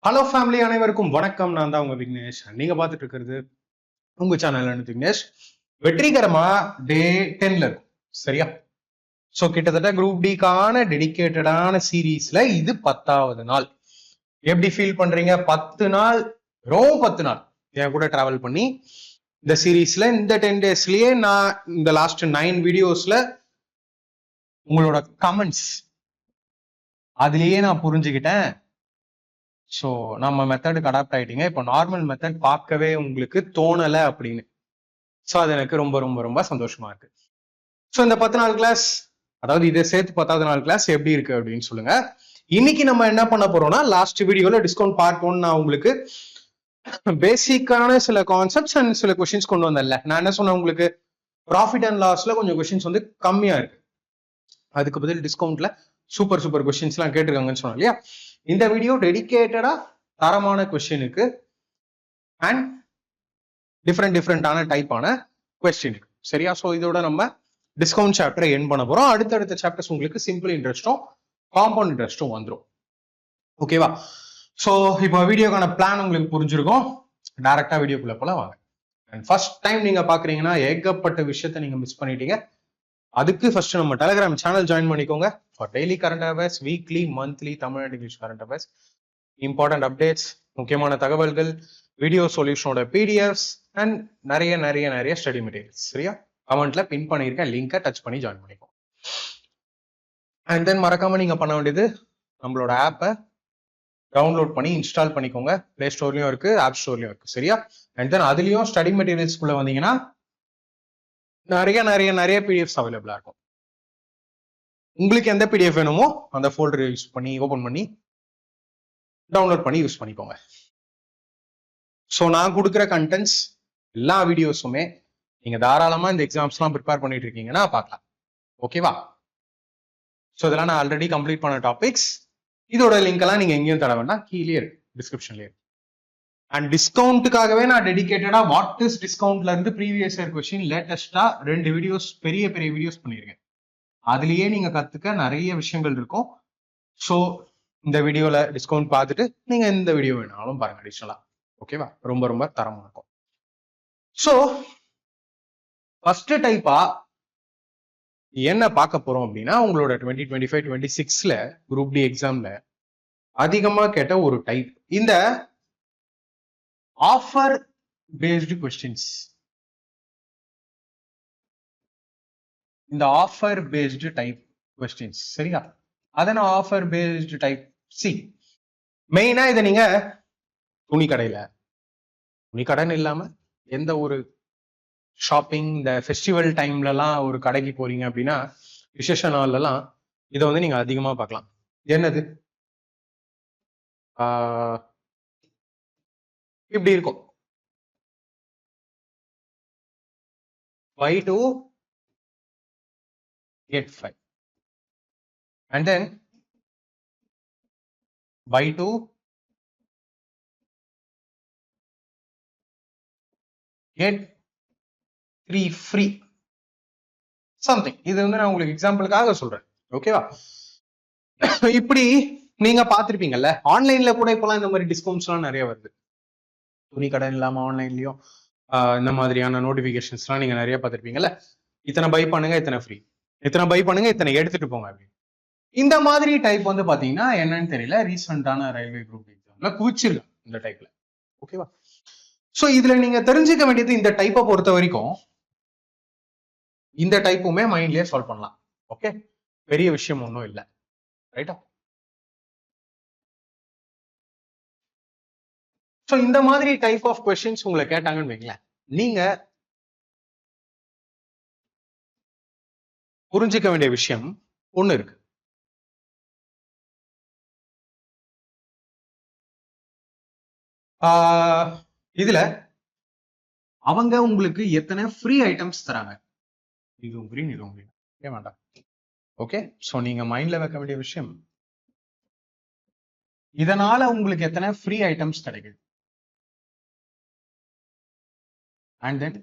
Hello family, அனைவருக்கும் வணக்கம். நான் தான் உங்க விக்னேஷ். நீங்க பார்த்துட்டு இருக்கிறது உங்க சேனல் விக்னேஷ். வெற்றிகரமா டே 10ல இருக்கும், சரியா? ஸோ கிட்டத்தட்ட குரூப் டிக்கான டெடிக்கேட்டடான சீரீஸ்ல இது 10வது நாள். எப்படி ஃபீல் பண்றீங்க? 10 நாள், ரொம்ப 10 நாள் என் கூட டிராவல் பண்ணி இந்த சீரீஸ்ல இந்த 10 டேஸ்லயே நான் இந்த லாஸ்ட் 9 வீடியோஸ்ல உங்களோட கமெண்ட்ஸ் அதுலயே நான் புரிஞ்சுக்கிட்டேன். ஸோ நம்ம மெத்தடுக்கு அடாப்ட் ஆயிட்டீங்க. இப்போ நார்மல் மெத்தட் பார்க்கவே உங்களுக்கு தோணலை அப்படின்னு. ஸோ அது எனக்கு ரொம்ப ரொம்ப ரொம்ப சந்தோஷமா இருக்கு. ஸோ இந்த 10 நாள் கிளாஸ், அதாவது இதை சேர்த்து 10வது நாள் கிளாஸ் எப்படி இருக்கு அப்படின்னு சொல்லுங்க. இன்னைக்கு நம்ம என்ன பண்ண போறோம்னா, லாஸ்ட் வீடியோல டிஸ்கவுண்ட் பார்ட் 1 நான் உங்களுக்கு பேசிக்கான சில கான்செப்ட்ஸ் அண்ட் சில கொஸ்டின்ஸ் கொண்டு வந்தேன்ல. நான் என்ன சொன்னேன், உங்களுக்கு ப்ராஃபிட் அண்ட் லாஸ்ல கொஞ்சம் கொஸ்டின்ஸ் வந்து கம்மியா இருக்கு, அதுக்கு பதில் டிஸ்கவுண்ட்ல சூப்பர் கொஸ்டின்ஸ் எல்லாம் கேட்டிருக்காங்கன்னு சொன்னோம் இல்லையா? இந்த வீடியோ டெடிக்கேட்டடா தரமான கொஸ்டினுக்கு அண்ட் டிஃப்ரெண்டான டைப்பான கொஸ்டினுக்கு, சரியா? ஸோ இதோட நம்ம டிஸ்கவுண்ட் சாப்டரை எண்ட் பண்ண போறோம். அடுத்தடுத்த சாப்டர்ஸ் உங்களுக்கு சிம்பிள் இன்ட்ரெஸ்டும் காம்பவுண்ட் இன்ட்ரெஸ்டும் வந்துடும், ஓகேவா? ஸோ இப்போ வீடியோக்கான பிளான் உங்களுக்கு புரிஞ்சிருக்கும். டைரக்டா வீடியோக்குள்ள போல வாங்க. அண்ட் ஃபர்ஸ்ட் டைம் நீங்க பாக்குறீங்கன்னா ஏகப்பட்ட விஷயத்த நீங்க மிஸ் பண்ணிட்டீங்க. அதுக்கு ஃபர்ஸ்ட் நம்ம டெலிகிராம் சேனல் ஜாயின் பண்ணிக்கோங்க. For daily current affairs, weekly, monthly Tamil and English current affairs, important updates, முக்கியமான தகவல்கள், வீடியோ சொல்யூஷனோட பிடிஎஃப்ஸ் அண்ட் நிறைய ஸ்டடி மெட்டீரியல்ஸ், சரியா? கமெண்ட்ல பின் பண்ணியிருக்கேன், லிங்கை டச் பண்ணி ஜாயின் பண்ணிக்கோங்க. அண்ட் தென் மறக்காம நீங்க பண்ண வேண்டியது, நம்மளோட ஆப்பை டவுன்லோட் பண்ணி இன்ஸ்டால் பண்ணிக்கோங்க. பிளே ஸ்டோர்லயும் இருக்கு, ஆப் ஸ்டோர்லயும் இருக்கு, சரியா? அண்ட் தென் அதுலயும் ஸ்டடி மெட்டீரியல்ஸ்குள்ள வந்தீங்கன்னா நிறைய பிடிஎஃப்ஸ் அவைலபிளா இருக்கும். உங்களுக்கு எந்த பிடிஎஃப் வேணுமோ அந்த ஃபோல்டர் யூஸ் பண்ணி ஓபன் பண்ணி டவுன்லோட் பண்ணி யூஸ் பண்ணிக்கோங்க. ஸோ நான் கொடுக்குற கண்டென்ட்ஸ் எல்லா வீடியோஸுமே நீங்க தாராளமா இந்த எக்ஸாம்ஸ்லாம் ப்ரிப்பேர் பண்ணிட்டு இருக்கீங்கன்னா பார்க்கலாம், ஓகேவா? ஸோ இதெல்லாம் நான் ஆல்ரெடி கம்ப்ளீட் பண்ண டாபிக்ஸ். இதோட லிங்க் எல்லாம் நீங்க எங்கேயும் தர வேண்டாம், கீழே இருக்கு, டிஸ்கிரிப்ஷன்ல இருக்கு. அண்ட் டிஸ்கவுண்ட்டுக்காகவே நான் டெடிக்கேட்டடா வாட் இஸ் டிஸ்கவுண்ட்ல இருந்து ப்ரீவியஸ் இயர் கொஸ்டின் லேட்டஸ்டா 2 வீடியோஸ், பெரிய வீடியோஸ் பண்ணிருக்கேன். அதுலயே நீங்க கத்துக்க நிறைய விஷயங்கள் இருக்கும். ஸோ இந்த வீடியோல டிஸ்கவுண்ட் பார்த்துட்டு நீங்க இந்த வீடியோ வேணாலும் பாருங்க அடிஷனலா, ஓகேவா? ரொம்ப தரமா இருக்கும். ஸோ ஃபர்ஸ்ட் டைப்பா என்ன பார்க்க போறோம் அப்படின்னா, உங்களோட 2025-26ல குரூப் டி எக்ஸாம்ல அதிகமா கேட்ட ஒரு டைப் இந்த ஆஃபர் பேஸ்டு கொஸ்டின்ஸ். இந்த ஆஃபர் பேஸ்டு டைப் கொஸ்டின்ஸ், சரியா? அதன ஆஃபர் பேஸ்டு டைப் சி. மெயினா இதை நீங்க துணிக்கடைன்னு இல்லாம எந்த ஒரு ஷாப்பிங், இந்த ஃபெஸ்டிவல் டைம்லலாம் ஒரு கடைக்கு போறீங்க அப்படின்னா, விசேஷ நாள்லாம் இதை வந்து நீங்க அதிகமா பார்க்கலாம். என்னது இப்படி இருக்கும், buy 2 get 5 and then buy 2 get 3 free something. இது வந்து நான் உங்களுக்கு எக்ஸாம்பிளுக்காக சொல்றேன், ஓகேவா? இப்படி நீங்க பார்த்திருப்பீங்கல்ல, ஆன்லைன்ல கூட இப்பெல்லாம் இந்த மாதிரி டிஸ்கவுண்ட்ஸ் எல்லாம் நிறைய வருது. துணி கடை இல்லாம ஆன்லைன்லயும் இந்த மாதிரியான நோட்டிபிகேஷன்ஸ்லாம் நீங்க நிறைய பார்த்திருப்பீங்கல்ல. இத்தனை பை பண்ணுங்க, இத்தனை ஃப்ரீ, இத்தனை பை பண்ணுங்க, இத்தனை எடுத்துட்டு போங்க அப்படின்னு. இந்த மாதிரி டைப் வந்து பாத்தீங்கன்னா என்னன்னு தெரியல, ரீசெண்டான ரயில்வே குரூப் எக்ஸாம்ல குவிச்சிருக்காங்க இந்த டைப்ல, ஓகேவா? சோ இதுல நீங்க தெரிஞ்சுக்க வேண்டியது, இந்த டைப்பை பொறுத்த வரைக்கும் இந்த டைப்புமே மைண்ட்லயே சால்வ் பண்ணலாம், ஓகே? பெரிய விஷயம் ஒன்றும் இல்லை, ரைட்டா? ஸோ இந்த மாதிரி டைப் ஆஃப் கொஸ்டின்ஸ் உங்களை கேட்டாங்கன்னு வைங்களேன், நீங்க புரிஞ்சுக்க வேண்டிய விஷயம் ஒண்ணு இருக்கு. இதுல அவங்க உங்களுக்கு எத்தனை ஃப்ரீ ஐட்டம்ஸ் தராங்க, இதுவும் ஃப்ரீ, இதுவும் ஃப்ரீ, ஏன் வேண்டாம், ஓகே? ஸோ நீங்க மைண்ட்ல வைக்க வேண்டிய விஷயம், இதனால உங்களுக்கு எத்தனை ஃப்ரீ ஐட்டம்ஸ் கிடைக்குது, அண்ட் தென்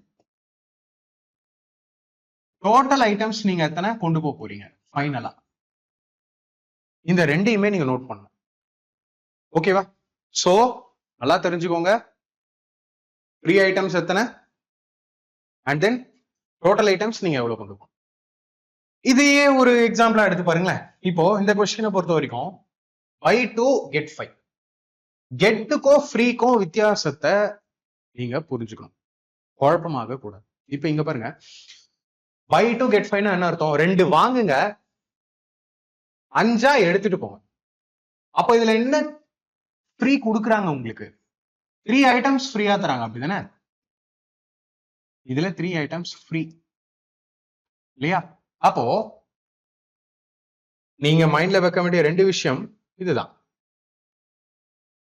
டோட்டல் ஐட்டம்ஸ் நீங்க எத்தனை கொண்டு போக போறீங்க ஃபைனலா. இந்த ரெண்டையுமே நீங்க நோட் பண்ணணும், ஓகேவா? சோ நல்லா தெரிஞ்சுக்கோங்க, ஃப்ரீ ஐட்டம்ஸ் எத்தனை அண்ட் தென் டோட்டல் ஐட்டம்ஸ் நீங்க எவ்வளவு கொண்டு போகணும். இதையே ஒரு எக்ஸாம்பிளா எடுத்து பாருங்களேன். இப்போ இந்த கொஸ்டினை பொறுத்த வரைக்கும் பை 2 கெட் 5, கெட்டுக்கும் ஃப்ரீக்கும் வித்தியாசத்தை நீங்க புரிஞ்சுக்கணும், குழப்பமாக கூடாது. இப்ப இங்க பாருங்க, பை 2 கெட் 5 என்ன அர்த்தம்? 2 வாங்குங்க, 5 எடுத்துட்டு போங்க. அப்போ இதுல என்ன ஃப்ரீ கொடுக்குறாங்க? உங்களுக்கு 3 ஐட்டம்ஸ் ஃப்ரீயா தராங்க, அப்படிதானே? இதுல 3 ஐட்டம்ஸ் ஃப்ரீ இல்லையா? அப்போ நீங்க மைண்ட்ல வைக்க வேண்டிய 2 விஷயம் இதுதான்.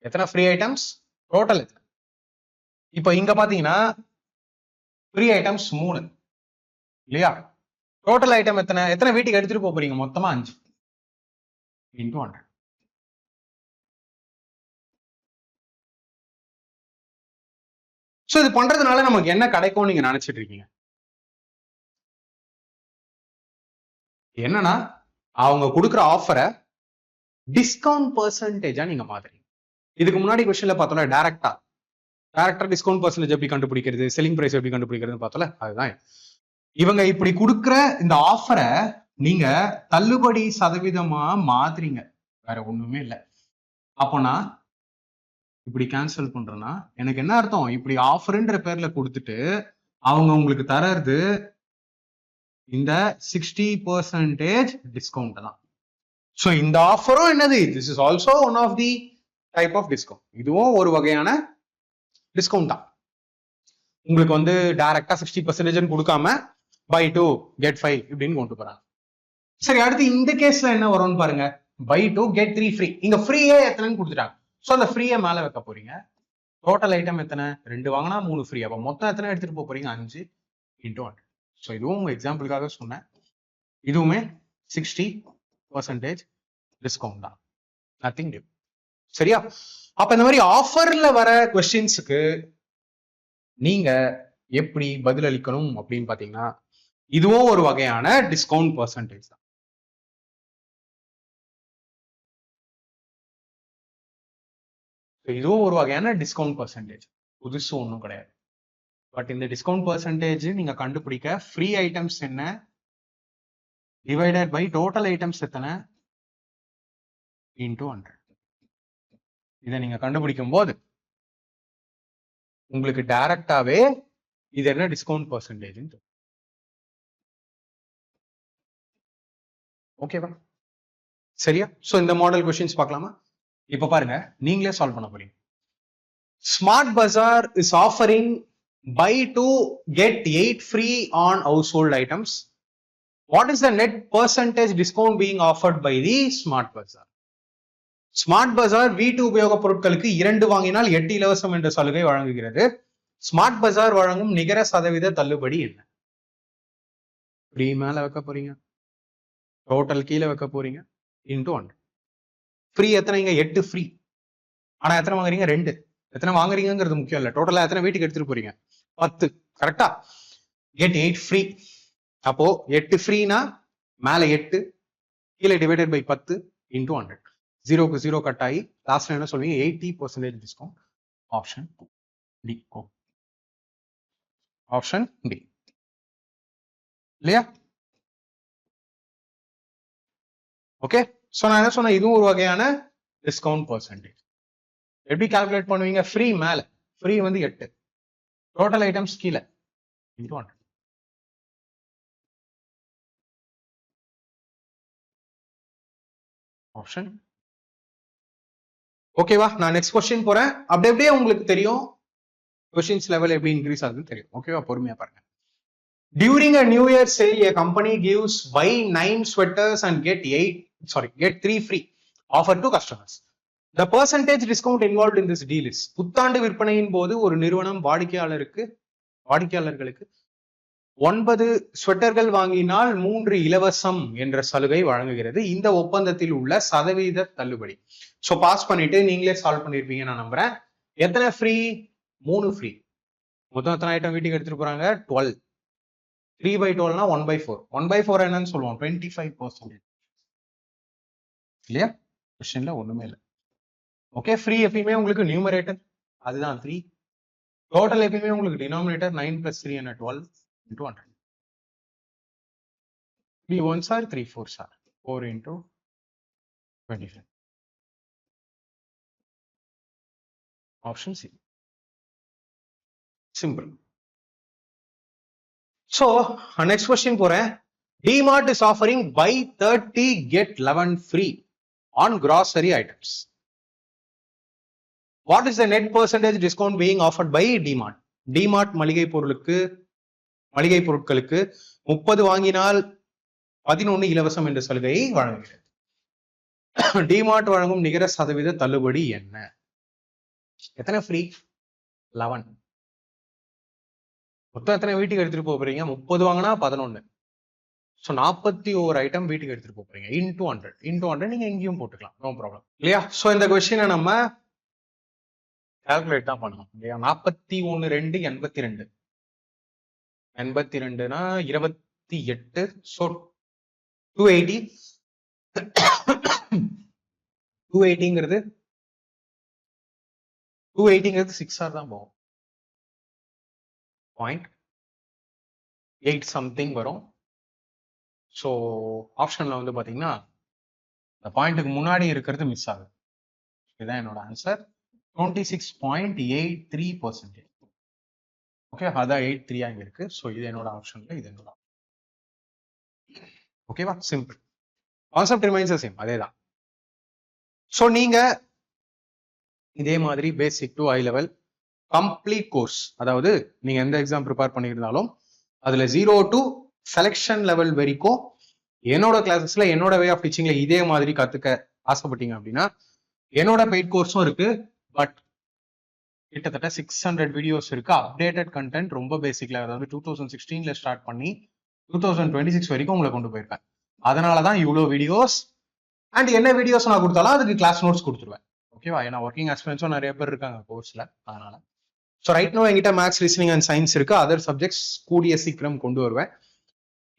எத்தனை ஃப்ரீ ஐட்டம்ஸ், டோட்டல் எத்தனை. இப்போ இங்க பாத்தீங்கன்னா ஃப்ரீ ஐட்டம்ஸ் 3 இல்லையா? டோட்டல் ஐட்டம் எத்தனை? எத்தனை வீட்டுக்கு எடுத்துட்டு போறீங்க? மொத்தமா 5 into 100. சோ இது பண்றதுனால நமக்கு என்ன கிடைக்கும் நீங்க நினைச்சிட்டு இருக்கீங்க? என்னன்னா, அவங்க கொடுக்குற ஆஃபரை டிஸ்கவுண்ட் பெர்சன்டேஜா நீங்க மாத்துறீங்க. இதுக்கு முன்னாடி கொஸ்டின்ல பார்த்தோம்ல, டைரக்டா டிஸ்கவுண்ட் பெர்சன்டேஜ் எப்படி கண்டுபிடிக்கிறது, செல்லிங் பிரைஸ் எப்படி கண்டுபிடிக்கிறதுன்னு பார்த்தோம்ல, அதுதான் இவங்க இப்படி கொடுக்குற இந்த ஆஃபரை நீங்க தள்ளுபடி சதவீதமா மாத்துறீங்க, வேற ஒண்ணுமே இல்லை. அப்போனா இப்படி கேன்சல் பண்றேன்னா எனக்கு என்ன அர்த்தம்? இப்படி ஆஃபர்ன்ற பேர்ல கொடுத்துட்டு அவங்க உங்களுக்கு தரது இந்த 60% டிஸ்கவுண்ட் தான். ஸோ இந்த ஆஃபரும் என்னது? This is also one of the type of discount. இதுவும் ஒரு வகையான டிஸ்கவுண்ட் தான். உங்களுக்கு வந்து டைரக்டா 60% கொடுக்காம பை 2 கெட் 5 இப்படின்னு கொண்டு போறாங்க. சரி, அடுத்து இந்த கேஸ்ல என்ன வரும்னு பாருங்க. Buy 2 get 3 free. இங்க ஃப்ரீயே எத்தனைன்னு கொடுத்துட்டாங்க. ஸோ அந்த ஃப்ரீயை மேல வைக்க போறீங்க. டோட்டல் ஐட்டம் எத்தனை? 2 வாங்கினா 3 ஃப்ரீ. அப்போ மொத்தம் எத்தனை எடுத்துட்டு போறீங்க? 5 into 100. ஸோ இதுவும் எக்ஸாம்பிளுக்காக சொன்னேன். இதுவுமே 60% டிஸ்கவுண்ட் தான், நத்திங் நியூ. சரியா? அப்ப இந்த மாதிரி ஆஃபர்ல வர கொஸ்டின்ஸுக்கு நீங்க எப்படி பதில் அளிக்கணும் அப்படின்னு பாத்தீங்கன்னா, இதுவும் ஒரு வகையான டிஸ்கவுண்ட் பெர்சன்டேஜ் தான். இதுவும் ஒரு வகையான டிஸ்கவுண்ட் பெர்சன்டேஜ், புதுசு ஒன்றும் கிடையாது. பட் இந்த டிஸ்கவுண்ட் பெர்சன்டேஜ் நீங்க கண்டுபிடிக்க ஃப்ரீ ஐட்டம்ஸ் என்ன டிவைடட் பை டோட்டல் ஐட்டம்ஸ் எத்தனை இன்டூ 100. இதை நீங்க கண்டுபிடிக்கும் போது உங்களுக்கு டைரக்டாவே இது என்ன டிஸ்கவுண்ட் பெர்சன்டேஜ். ஓகேவா? சரியா? சோ இந்த மாடல் கொஸ்டின்ஸ் பார்க்கலாமா? இப்ப பாருங்க, நீங்களே சால்வ் பண்ண போறீங்க. Smart Bazaar is offering buy 2 get 8 free on household items. What is the net percentage discount being offered by the Smart Bazaar? Smart Bazaar வீட்டு உபயோக பொருட்களுக்கு 2 வாங்கினால் 8 இலவசம் என்ற சலுகை வழங்குகிறது. ஸ்மார்ட் பஜார் வழங்கும் நிகர சதவீத தள்ளுபடி என்ன? ஃப்ரீ மேல வைக்க போறீங்க, டோட்டல் கீழே வைக்க போறீங்க, இன்டூ 100. ஃப்ரீ எத்தனைங்க? 8 ஃப்ரீ. ஆனா எத்தனை வாங்குறீங்க? 2. எத்தனை வாங்குறீங்கிறது முக்கியம் இல்ல, டோட்டலா எத்தனை வீட்டுக்கு எடுத்துட்டு போறீங்க? 10. கரெக்டா? Get 8 free. அப்போ 8 ஃப்ரீனா மேல 8 கீழே டிவைடட் பை 10 இன்டூ 100. 0க்கு 0 கட் ஆகி லாஸ்ட்ல என்ன சொல்வீங்க? 80% discount. Option D. Option D இல்லையா? ஓகே. சோ நான் என்ன சொன்னேன்? இதுவும் ஒரு வகையான டிஸ்கவுண்ட் பெர்சன்டேஜ். எப்படி கால்குலேட் பண்ணுவீங்க? ஃப்ரீ மேல, ஃப்ரீ வந்து 8, டோட்டல் ஐட்டம்ஸ் கீழே இன்டூ 100. ஆப்ஷன். ஓகேவா? நான் நெக்ஸ்ட் கொஸ்டின் போறேன். அப்படியே உங்களுக்கு தெரியும் கொஸ்டின்ஸ் லெவல் எப்படி இன்க்ரீஸ் ஆகுதுன்னு தெரியும். ஓகேவா? பொறுமையா பாருங்க. During a New Year sale, a company gives buy 9 sweaters and get 3 free offer to customers. The percentage discount involved in this deal is. புத்தாண்டு விற்பனையின் போது ஒரு நிறுவனம் வாடிக்கையாளர்களுக்கு 9 ஸ்வெட்டர்கள் வாங்கினால் 3 இலவசம் என்ற சலுகை வழங்குகிறது. இந்த ஒப்பந்தத்தில் உள்ள சதவீத தள்ளுபடி. சோ பாஸ் பண்ணிட்டு நீங்களே சால்வ் பண்ணிருப்பீங்க நான் நம்புறேன். எத்தனை ஃப்ரீ? 3 ஃப்ரீ. மொத்தம் எத்தனை ஐட்டம் வீட்டுக்கு எடுத்துட்டு போறாங்க? 12. 3/12னா 1/4. 1/4 என்னன்னு சொல்லுவோம்? 25%. இல்லையா? கொஸ்டின்ல ஒண்ணுமே இல்லை. ஓகே, ஃப்ரீ எப்பயுமே உங்களுக்கு நியூமரேட்டர் அதுதான் 3. டோட்டல் எப்பயுமே உங்களுக்கு டினாமினேட்டர் 9 + 3 என்ன 12 × 100. 3 1s are 3 4s are 4 × 25. Option C. Simple. So, next question போறேன். DMart is offering buy 30 get 11 free on grocery items. What is the net percentage discount being offered by DMart? DMart மளிகை பொருட்களுக்கு 30 வாங்கினால் 11 இலவசம் என்ற சலுகையை வழங்குகிறது. DMart வழங்கும் நிகர சதவீத தள்ளுபடி என்ன? எத்தனை ஃப்ரீ? 11. மொத்தம் எத்தனை வீட்டுக்கு எடுத்துட்டு போறீங்க? 30 வாங்கினா 11. ஸோ 41 ஐட்டம் வீட்டுக்கு எடுத்துட்டு போறீங்க. இன்டூ 100 நீங்க எங்கேயும் போட்டுக்கலாம், நோ ப்ராப்ளம் இல்லையா? ஸோ இந்த கொஸ்டினை நம்ம கால்குலேட் தான் பண்ணணும் இல்லையா? 41 2 82. 82னா 28. ஸோ 280. 280ங்கிறது 6 தான் போகும். 0.8 சம்திங் வரும். ஸோ ஆப்ஷன்ல வந்து பாத்தீங்கன்னா இந்த பாயிண்ட்டுக்கு முன்னாடி இருக்கிறது மிஸ் ஆகுது. இதுதான் என்னோட ஆன்சர். 26.83%. ஓகே, அதான் 83 அங்க இருக்கு. ஸோ இது என்னோட ஆப்ஷன்ல, இது என்னோட ஓகேவா? சிம்பிள் கான்செப்ட் ரிமைன்ஸ் சேம், அதே தான். ஸோ நீங்க இதே மாதிரி basic to high level complete course, அதாவது நீங்க எந்த எக்ஸாம் ப்ரிப்பேர் பண்ணியிருந்தாலும் அதுல 0 to செலெக்ஷன் லெவல் வரைக்கும் என்னோட கிளாஸஸ்ல என்னோட வே ஆஃப் டீச்சிங்ல இதே மாதிரி கத்துக்க ஆசைப்பட்டீங்க அப்படின்னா என்னோட பெய்ட் கோர்ஸும் இருக்கு. பட் கிட்டத்தட்ட 600 வீடியோஸ் இருக்கு. அப்டேட்டட் கண்டென்ட் ரொம்ப பேசிக்ல, அதாவது 2016ல ஸ்டார்ட் பண்ணி 2026 வரைக்கும் உங்களை கொண்டு போயிருப்பேன். அதனாலதான் இவ்வளோ வீடியோஸ். அண்ட் என்ன வீடியோஸ் நான் கொடுத்தாலும் அதுக்கு கிளாஸ் நோட்ஸ் கொடுத்துருவேன். ஓகேவா? ஏன்னா ஒர்க்கிங் எக்ஸ்பீரியன்ஸும் நிறைய பேர் இருக்காங்க கோர்ஸ்ல, அதனால. ஸோ ரைட் நோ என்கிட்ட மேத்ஸ், ரீசனிங் அண்ட் சயின்ஸ் இருக்கு. அதர் சப்ஜெக்ட்ஸ் கூடிய சீக்கிரம் கொண்டு வருவேன்.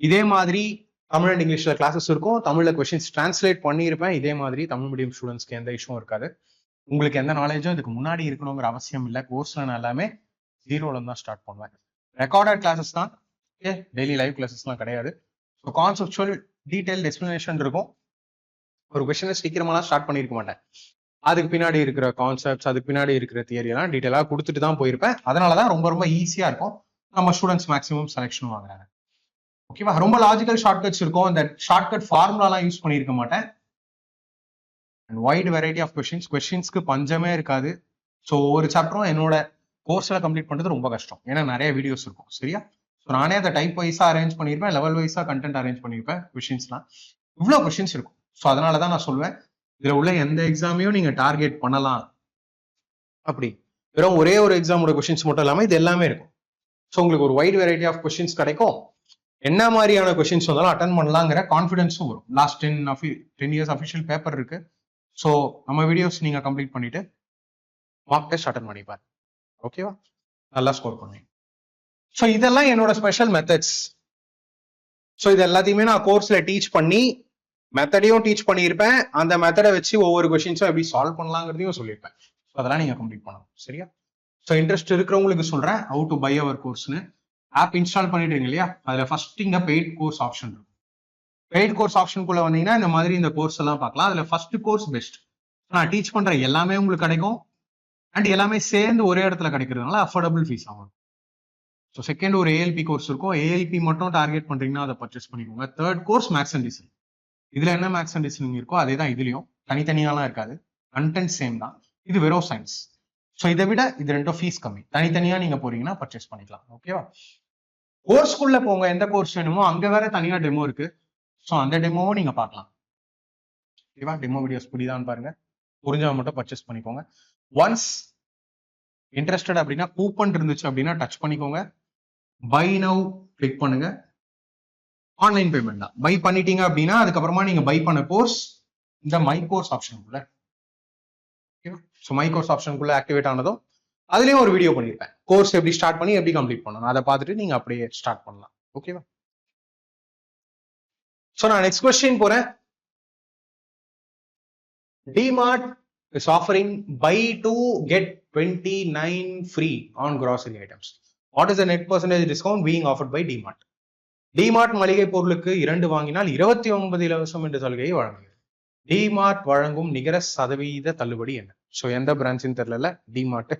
இதே மாதிரி தமிழ் அண்ட் இங்கிலீஷ்ல கிளாஸஸ் இருக்கும். தமிழ்ல கொஸ்டின்ஸ் டிரான்ஸ்லேட் பண்ணியிருப்பேன். இதே மாதிரி தமிழ் மீடியம் ஸ்டூடெண்ட்ஸ்க்கு எந்த இஷ்யூவும் இருக்காது. உங்களுக்கு எந்த நாலேஜும் இதுக்கு முன்னாடி இருக்கணுங்கிற அவசியம் இல்லை. கோர்ஸ்ல நான் எல்லாமே 0ல தான் ஸ்டார்ட் பண்ணுவேன். ரெக்கார்டட் கிளாஸஸ் தான், ஓகே, டெய்லி லைவ் கிளாஸஸ்லாம் கிடையாது. ஸோ கான்செப்சுவல் டீடைல் எக்ஸ்பிளனேஷன் இருக்கும். ஒரு கொஸ்டினை சீக்கிரமாலாம் ஸ்டார்ட் பண்ணியிருக்க மாட்டேன். அதுக்கு பின்னாடி இருக்கிற கான்செப்ட்ஸ், அதுக்கு பின்னாடி இருக்கிற தியரி எல்லாம் டீட்டெயிலாக கொடுத்துட்டு தான் போயிருப்பேன். அதனாலதான் ரொம்ப ரொம்ப ஈஸியா இருக்கும். நம்ம ஸ்டூடெண்ட்ஸ் மேக்ஸிமம் செலெக்ஷன் வாங்குறாங்க. ஓகேவா? ரொம்ப லாஜிக்கல் ஷார்ட்கட்ஸ் இருக்கும். இந்த ஷார்ட்கட் ஃபார்முலாலாம் யூஸ் பண்ணியிருக்க மாட்டேன். அண்ட் வைட் வெரைட்டி ஆஃப் கொஸ்டின்ஸ்க்கு பஞ்சமே இருக்காது. ஸோ ஒரு சாப்டரும் என்னோட கோர்ஸ்ல கம்ப்ளீட் பண்றது ரொம்ப கஷ்டம். ஏன்னா நிறைய வீடியோஸ் இருக்கும். சரியா? ஸோ நானே அதை டைப் வைஸா அரேஞ்ச் பண்ணியிருப்பேன், லெவல் வைஸா கண்டென்ட் அரேஞ்ச் பண்ணியிருப்பேன். கொஸ்டின்ஸ்லாம் இவ்வளோ கொஸ்டின்ஸ் இருக்கும். ஸோ அதனாலதான் நான் சொல்வேன், இதுல உள்ள எந்த எக்ஸாமையும் நீங்க டார்கெட் பண்ணலாம். அப்படி வெறும் ஒரே ஒரு எக்ஸாமோட கொஸ்டின்ஸ் மட்டும் இல்லாம இது எல்லாமே இருக்கும். ஸோ உங்களுக்கு ஒரு வைட் வெரைட்டி ஆஃப் கொஸ்டின்ஸ் கிடைக்கும். என்ன மாதிரியான கொஸ்டின்ஸ் வந்தாலும் அட்டன் பண்ணலாங்கிற கான்ஃபிடன்ஸும் வரும். லாஸ்ட் 10 இயர்ஸ் அஃபிஷியல் பேப்பர் இருக்கு. ஸோ நம்ம வீடியோஸ் நீங்க கம்ப்ளீட் பண்ணிட்டு மார்க் டெஸ்ட் அட்டன் பண்ணிப்பாரு. ஓகேவா? நல்லா ஸ்கோர் பண்ணுவீங்க. ஸோ இதெல்லாம் என்னோட ஸ்பெஷல் மெத்தட்ஸ். ஸோ இது எல்லாத்தையுமே நான் கோர்ஸ்ல டீச் பண்ணி மெத்தடையும் டீச் பண்ணியிருப்பேன். அந்த மெத்தடை வச்சு ஒவ்வொரு கொஸ்டின்ஸும் எப்படி சால்வ் பண்ணலாங்கிறதையும் சொல்லியிருப்பேன். ஸோ அதெல்லாம் நீங்க கம்ப்ளீட் பண்ணணும். சரியா? ஸோ இன்ட்ரெஸ்ட் இருக்கிறவங்களுக்கு சொல்றேன், ஹவு டு பை அவர் கோர்ஸ்னு. ஆப் இன்ஸ்டால் பண்ணிடுறீங்க இல்லையா? அதுல ஃபர்ஸ்ட் இங்க பெய்ட் கோர்ஸ் ஆப்ஷன் இருக்கும். பெய்ட் கோர்ஸ் ஆப்ஷனுக்குள்ள வந்தீங்கன்னா இந்த மாதிரி இந்த கோர்ஸ் எல்லாம் பார்க்கலாம். அதுல ஃபர்ஸ்ட் கோர்ஸ் பெஸ்ட். நான் டீச் பண்ற எல்லாமே உங்களுக்கு கிடைக்கும். அண்ட் எல்லாமே சேர்ந்து ஒரே இடத்துல கிடைக்கிறதுனால அஃபோர்டபுள் ஃபீஸ் ஆகும். ஸோ செகண்ட் ஒரு ஏஎல்பி கோர்ஸ் இருக்கும். ஏஎல்பி மட்டும் டார்கெட் பண்றீங்கன்னா அதை பர்ச்சேஸ் பண்ணிக்கோங்க. Third course maths and reasoning. இதுல என்ன மேத்ஸ் அண்ட் ரீசனிங் இருக்கோ அதே தான் இதுலயும், தனித்தனியாலாம் இருக்காது. கண்டென்ட் சேம் தான். இது வெறும் சயின்ஸ். ஸோ இதை விட இது ரெண்டும் ஃபீஸ் கம்மி. தனித்தனியா நீங்க போறீங்கன்னா பர்ச்சேஸ் பண்ணிக்கலாம். ஓகேவா? கோர்ஸ்குள்ள போங்க, எந்த கோர்ஸ் வேணுமோ அங்க வேற தனியா டெமோ இருக்கு. ஸோ அந்த டெமோவும் நீங்க பார்க்கலாம். ஓகேவா? டெமோ வீடியோஸ் புரியுதான்னு பாருங்க. புரிஞ்சவங்க மட்டும் பர்ச்சேஸ் பண்ணிக்கோங்க. ஒன்ஸ் இன்ட்ரெஸ்டட் அப்படின்னா கூப்பன் இருந்துச்சு அப்படின்னா டச் பண்ணிக்கோங்க. பை நவ் கிளிக் பண்ணுங்க. ஆன்லைன் பேமெண்ட் தான். பை பண்ணிட்டீங்க அப்படின்னா அதுக்கப்புறமா நீங்க பை பண்ண கோர்ஸ் இந்த மை கோர்ஸ் ஆப்ஷனுக்குள்ள, ஓகேவா? ஸோ மை கோர்ஸ் ஆப்ஷனுக்குள்ள ஆக்டிவேட் ஆனதும் அதுலயும் ஒரு வீடியோ பண்ணிருப்பேன். கோர்ஸ் எப்படி ஸ்டார்ட் பண்ணி எப்படி கம்ப்ளீட் பண்ணணும் அதை பார்த்துட்டு நீங்க அப்படியே ஸ்டார்ட் பண்ணலாம். ஓகேவா? ஸோ நான் நெக்ஸ்ட் கொஸ்டின் போறேன். DMart is offering buy 2 get 29 free on grocery items. What is the net percentage discount being offered by DMart? DMart மளிகை பொருளுக்கு 2 வாங்கினால் 29 இலவசம் என்ற சலுகையை வழங்குகிறது. DMart வழங்கும் நிகர சதவீத தள்ளுபடி என்ன? ஸோ எந்த பிரான்ச்சின்னு தெரியல. DMart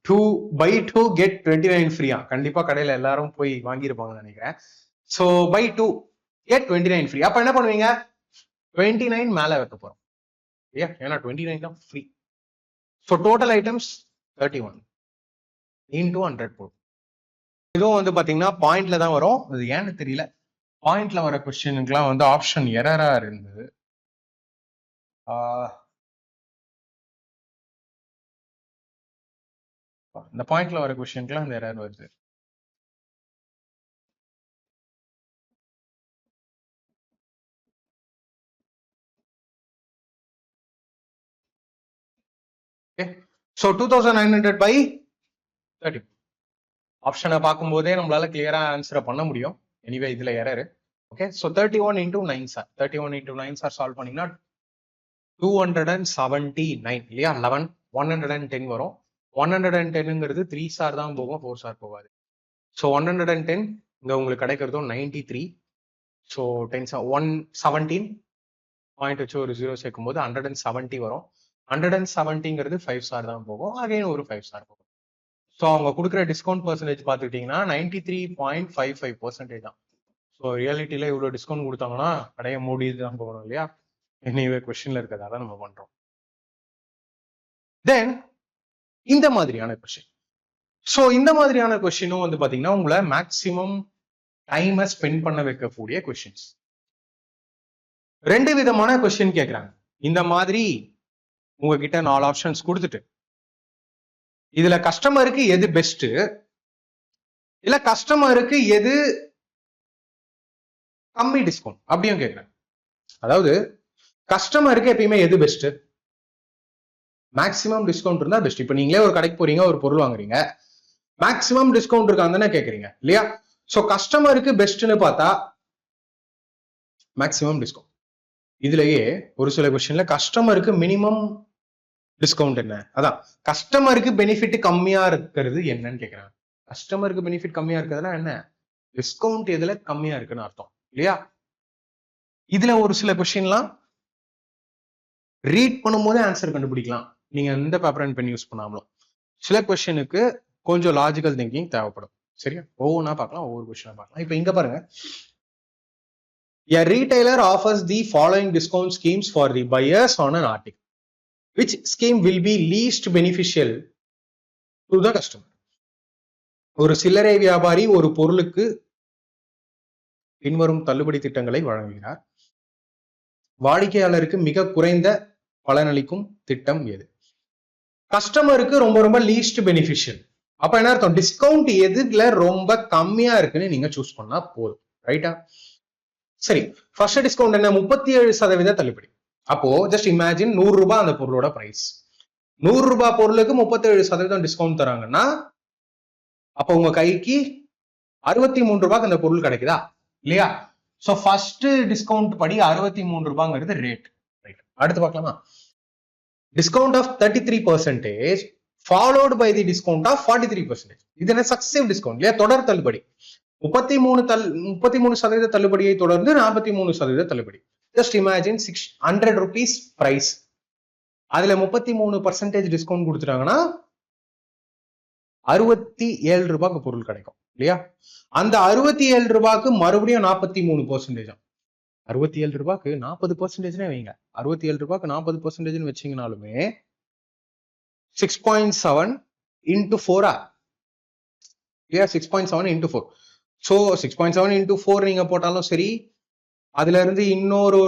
2 buy 2 get 29 ஃப்ரீயா? கண்டிப்பா கடையில எல்லாரும் போய் வாங்கியிருப்பாங்கன்னு நினைக்கிறேன். So buy 2 get 29 free. அப்ப என்ன பண்ணுவீங்க? 29 மேல வைக்க போறோம். ஏன்னா 29 தான் free. So total items 31 into 100 போடும். இதுவும் வந்து பாத்தீங்கன்னா பாயிண்ட்ல தான் வரும். அது ஏன்னு தெரியல. பாயிண்ட்ல வர கொஸ்டினுக்குலாம் வந்து ஆப்ஷன் எரரா இருந்தது. இந்த பாயிண்ட்ல வர கொஸ்டினுக்குலாம் இந்த எரர் வருது. So 2900 by 30. ஆப்ஷனை பார்க்கும்போதே நம்மளால கிளியரா ஆன்சரை பண்ண முடியும். எனிவே இதுல error. Okay, so 31 into 9 sir. 31 into 9 sir solve பண்ணீங்கன்னா 279 இல்லையா? 11 110 வரும். 110ங்கிறது 3 ஸ்டார் தான் போகும், 4 ஸ்டார் போகாது. ஸோ 110 இங்க உங்களுக்கு கிடைக்கிறதும் 93. ஸோ 117 பாயிண்ட் வச்சு ஒரு 0 சேர்க்கும் போது 170 வரும். 170ங்கிறது 5 ஸ்டார் தான் போகும். அகைன் ஒரு 5 ஸ்டார் போகும். ஸோ அவங்க கொடுக்குற டிஸ்கவுண்ட் பர்சன்டேஜ் பார்த்துக்கிட்டிங்கன்னா 93.55% தான். ஸோ ரியாலிட்டியில இவ்வளோ டிஸ்கவுண்ட் கொடுத்தாங்கன்னா கடையை மூடிது தான் போகணும் இல்லையா? எனிவே கொஸ்டின்ல இருக்கிறதா நம்ம பண்றோம். தென் இந்த மாதிரியான கொஸ்டின். ஸோ இந்த மாதிரியான கொஸ்டினும் வந்து பாத்தீங்கன்னா உங்களை மேக்சிமம் டைமை ஸ்பெண்ட் பண்ண வைக்கக்கூடிய கொஸ்டின்ஸ். 2 விதமான கொஸ்டின் கேட்கறாங்க. இந்த மாதிரி உங்ககிட்ட 4 ஆப்ஷன்ஸ் கொடுத்துட்டு இதுல கஸ்டமருக்கு எது பெஸ்ட், இல்ல கஸ்டமருக்கு எது கம்மி டிஸ்கவுண்ட் அப்படியும் கேட்கறாங்க. அதாவது கஸ்டமருக்கு எப்பயுமே எது பெஸ்ட்? மேக்ஸிமம் டிஸ்கவுண்ட் இருந்தா பெஸ்ட். இப்ப நீங்களே ஒரு கடைக்கு போறீங்க, ஒரு பொருள் வாங்குறீங்க, மேக்ஸிமம் டிஸ்கவுண்ட் இருக்கான்னு கேட்கறீங்க இல்லையா? சோ கஸ்டமருக்கு பெஸ்ட்னு பார்த்தா மேக்ஸிமம் டிஸ்கவுண்ட். இதுலயே ஒரு சில கொஸ்டின்ல கஸ்டமருக்கு மினிமம் டிஸ்கவுண்ட் என்ன, அதான் கஸ்டமருக்கு பெனிஃபிட் கம்மியா இருக்கிறது என்னன்னு கேட்கறாங்க. கஸ்டமருக்கு பெனிஃபிட் கம்மியா இருக்கிறதுனா என்ன? டிஸ்கவுண்ட் எதுல கம்மியா இருக்குன்னு அர்த்தம் இல்லையா? இதுல ஒரு சில கொஸ்டின்லாம் ரீட் பண்ணும்போதே ஆன்சர் கண்டுபிடிக்கலாம், நீங்க எந்த பேப்பர் அண்ட் பென் யூஸ் பண்ணாமலும். சில கொஸ்டினுக்கு கொஞ்சம் லாஜிக்கல் திங்கிங் தேவைப்படும். சரியா? ஒவ்வொன்றா பார்க்கலாம், ஒவ்வொரு கொஸ்டினா பார்க்கலாம். இப்ப இங்க பாருங்க, a retailer offers the following discount schemes for the buyers on an article. Which scheme will be least beneficial to the customer? ஒரு சில்லறை வியாபாரி ஒரு பொருளுக்கு பின்வரும் தள்ளுபடி திட்டங்களை வழங்குகிறார். வாடிக்கையாளருக்கு மிக குறைந்த பலனளிக்கும் திட்டம் எது? கஸ்டமருக்கு ரொம்ப ரொம்ப லீஸ்ட் பெனிஃபிஷியல். அப்ப என்ன அர்த்தம்? டிஸ்கவுண்ட் எதுல ரொம்ப கம்மியா இருக்குன்னு நீங்க சூஸ் பண்ணா போதும். ரைட்டா? சரி, ஃபர்ஸ்ட் டிஸ்கவுண்ட் என்ன? 37% தள்ளுபடி. அப்போ ஜஸ்ட் இமேஜின் 100 ரூபாய் அந்த பொருளோட பிரைஸ். 100 ரூபாய் பொருளுக்கு 37% டிஸ்கவுண்ட் தராங்கன்னா அப்போ உங்க கைக்கு 63 ரூபாய்க்கு அந்த பொருள் கிடைக்குதா இல்லையா? சோ ஃபர்ஸ்ட் டிஸ்கவுண்ட் படி 63 ரூபாங்கிறது ரேட். ரைட், அடுத்து பார்க்கலாமா? Discount of 33% followed by the discount of 43%. இது என்ன? சக்சசிவ் டிஸ்கவுண்ட் இல்லையா? தொடர் தள்ளுபடி. 33% தள்ளுபடியை தொடர்ந்து 43% தள்ளுபடி. ஜஸ்ட் இமேஜின் 100 rupees பிரைஸ், அதுல 33% டிஸ்கவுண்ட் கொடுத்துட்டாங்கன்னா 67 ரூபாய்க்கு பொருள் கிடைக்கும் இல்லையா? அந்த 67 ரூபாய்க்கு மறுபடியும் 43%. 67 ரூபாய்க்கு 40% வைங்க. 67 ரூபாய்க்கு 40% வச்சீங்கனாலுமே 6.7 into 4 இல்லையா? 6.7 into 4. ஸோ 6.7 into 4 நீங்க போட்டாலும் சரி, அதுல இருந்து இன்னொரு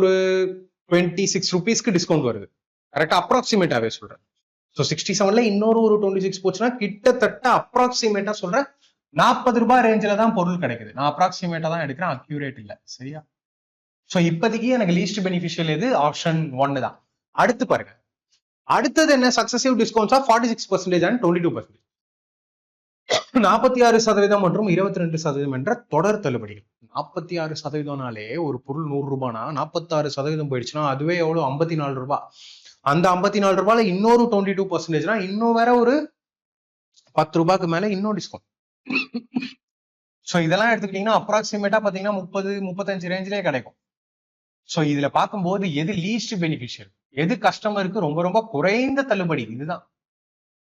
26 ரூபீஸ்க்கு டிஸ்கவுண்ட் வருது. கரெக்டா? அப்ராக்சிமேட்டாவே சொல்றேன். ஸோ 67ல இன்னொரு 26 போச்சுன்னா கிட்டத்தட்ட அப்ராக்சிமேட்டா சொல்றேன் 40 ரூபாய் ரேஞ்சில தான் பொருள் கிடைக்குது. நான் அப்ராக்சிமேட்டா தான் எடுக்கிறேன், அக்யூரேட் இல்ல. சரியா? ஸோ இப்போதைக்கு எனக்கு லீஸ்ட் பெனிஃபிஷியல் எது? ஆப்ஷன் 1 தான். அடுத்து பாருங்க, அடுத்தது என்ன? Successive discounts of 46% and 22%. 46% மற்றும் 22% என்ற தொடர் தள்ளுபடிகள். 46%னாலே ஒரு பொருள் 100 ரூபாய்னா 46% போயிடுச்சுன்னா அதுவே எவ்வளவு? 54 ரூபாய். அந்த 54 ரூபாயில இன்னொரு 22%, இன்னும் வேற ஒரு 10 ரூபாய்க்கு மேல இன்னும் டிஸ்கவுண்ட். ஸோ இதெல்லாம் எடுத்துக்கிட்டீங்கன்னா அப்ராக்சிமேட்டா பாத்தீங்கன்னா 30-35 ரேஞ்சிலே கிடைக்கும். ஸோ இதுல பார்க்கும்போது எது லீஸ்ட் பெனிஃபிஷியல், எது கஸ்டமருக்கு ரொம்ப ரொம்ப குறைந்த தள்ளுபடி, இதுதான்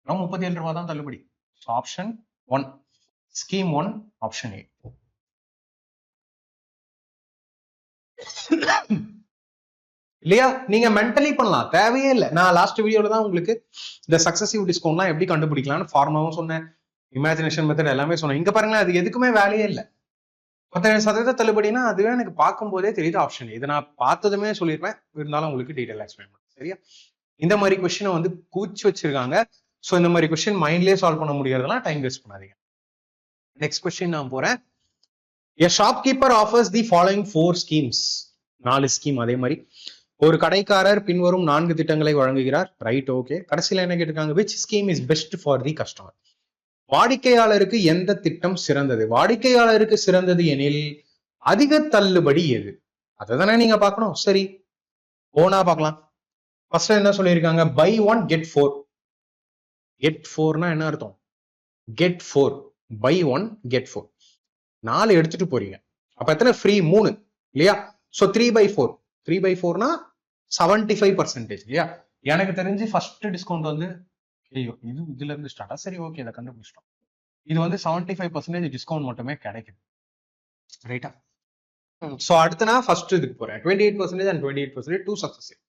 37 ரூபாய் தான் தள்ளுபடி. Option 1, scheme 1, option A. இல்லையா? நீங்க மென்டலி பண்ணலாம், தேவையே இல்லை. நான் லாஸ்ட் வீடியோல தான் உங்களுக்கு இந்த சக்சசிவ் டிஸ்கவுண்ட்லாம் எப்படி கண்டுபிடிக்கலாம்னு ஃபார்மாவும் சொன்னேன், இமேஜினேஷன் மெத்தட் எல்லாமே சொன்னேன். இங்க பாருங்களேன், அது எதுக்குமே வேலையே இல்லை. 17% தள்ளுபடினா அதுவே எனக்கு பார்க்கும்போதே தெரியுது ஆப்ஷன். இதை நான் பார்த்ததுமே சொல்லியிருப்பேன், இருந்தாலும் உங்களுக்கு டீடைல் எக்ஸ்பிளைன் பண்ணுறேன். சரியா? இந்த மாதிரி கொஸ்டினை வந்து கூச்சி வச்சிருக்காங்க. ஸோ இந்த மாதிரி கொஸ்டின் மைண்ட்லேயே சால்வ் பண்ண முடியறதெல்லாம் டைம் வேஸ்ட் பண்ணாதீங்க. நெக்ஸ்ட் கொஸ்டின் நான் போறேன். A shopkeeper offers the following 4 schemes. 4 scheme. அதே மாதிரி ஒரு கடைக்காரர் பின்வரும் 4 திட்டங்களை வழங்குகிறார். Right, okay. கடைசியில என்ன கேட்டிருக்காங்க? which scheme is best for the customer? வாடிக்கையாளருக்கு எந்த திட்டம் சிறந்தது? வாடிக்கையாளருக்கு சிறந்தது எனில் அதிக தள்ளுபடி எது? அதை தானே நீங்க பார்க்கணும். சரி, ஓனா பார்க்கலாம். ஃபர்ஸ்ட் என்ன சொல்லியிருக்காங்க? buy 1 get 4. get 4னா என்ன அர்த்தம்? get 4, buy 1 get 4. 4 எடுத்துட்டு போறீங்க, அப்ப எத்தனை ஃப்ரீ? 3 இல்லையா? சோ 3/4. 3/4னா 75% இல்லையா? எனக்கு தெரிஞ்சு ஃபர்ஸ்ட் டிஸ்கவுண்ட் வந்து ஐயோ இது இதுல இருந்து ஸ்டார்டா? சரி, ஓகே, இதை கண்டுபிடிச்சிட்டோம். இது வந்து 75% டிஸ்கவுண்ட் மட்டுமே கிடைக்குது. ரைட்டா? சோ அடுத்து நான் ஃபர்ஸ்ட் இதுக்கு போறேன். 28% and 28%, 2 சக்சசிவ்.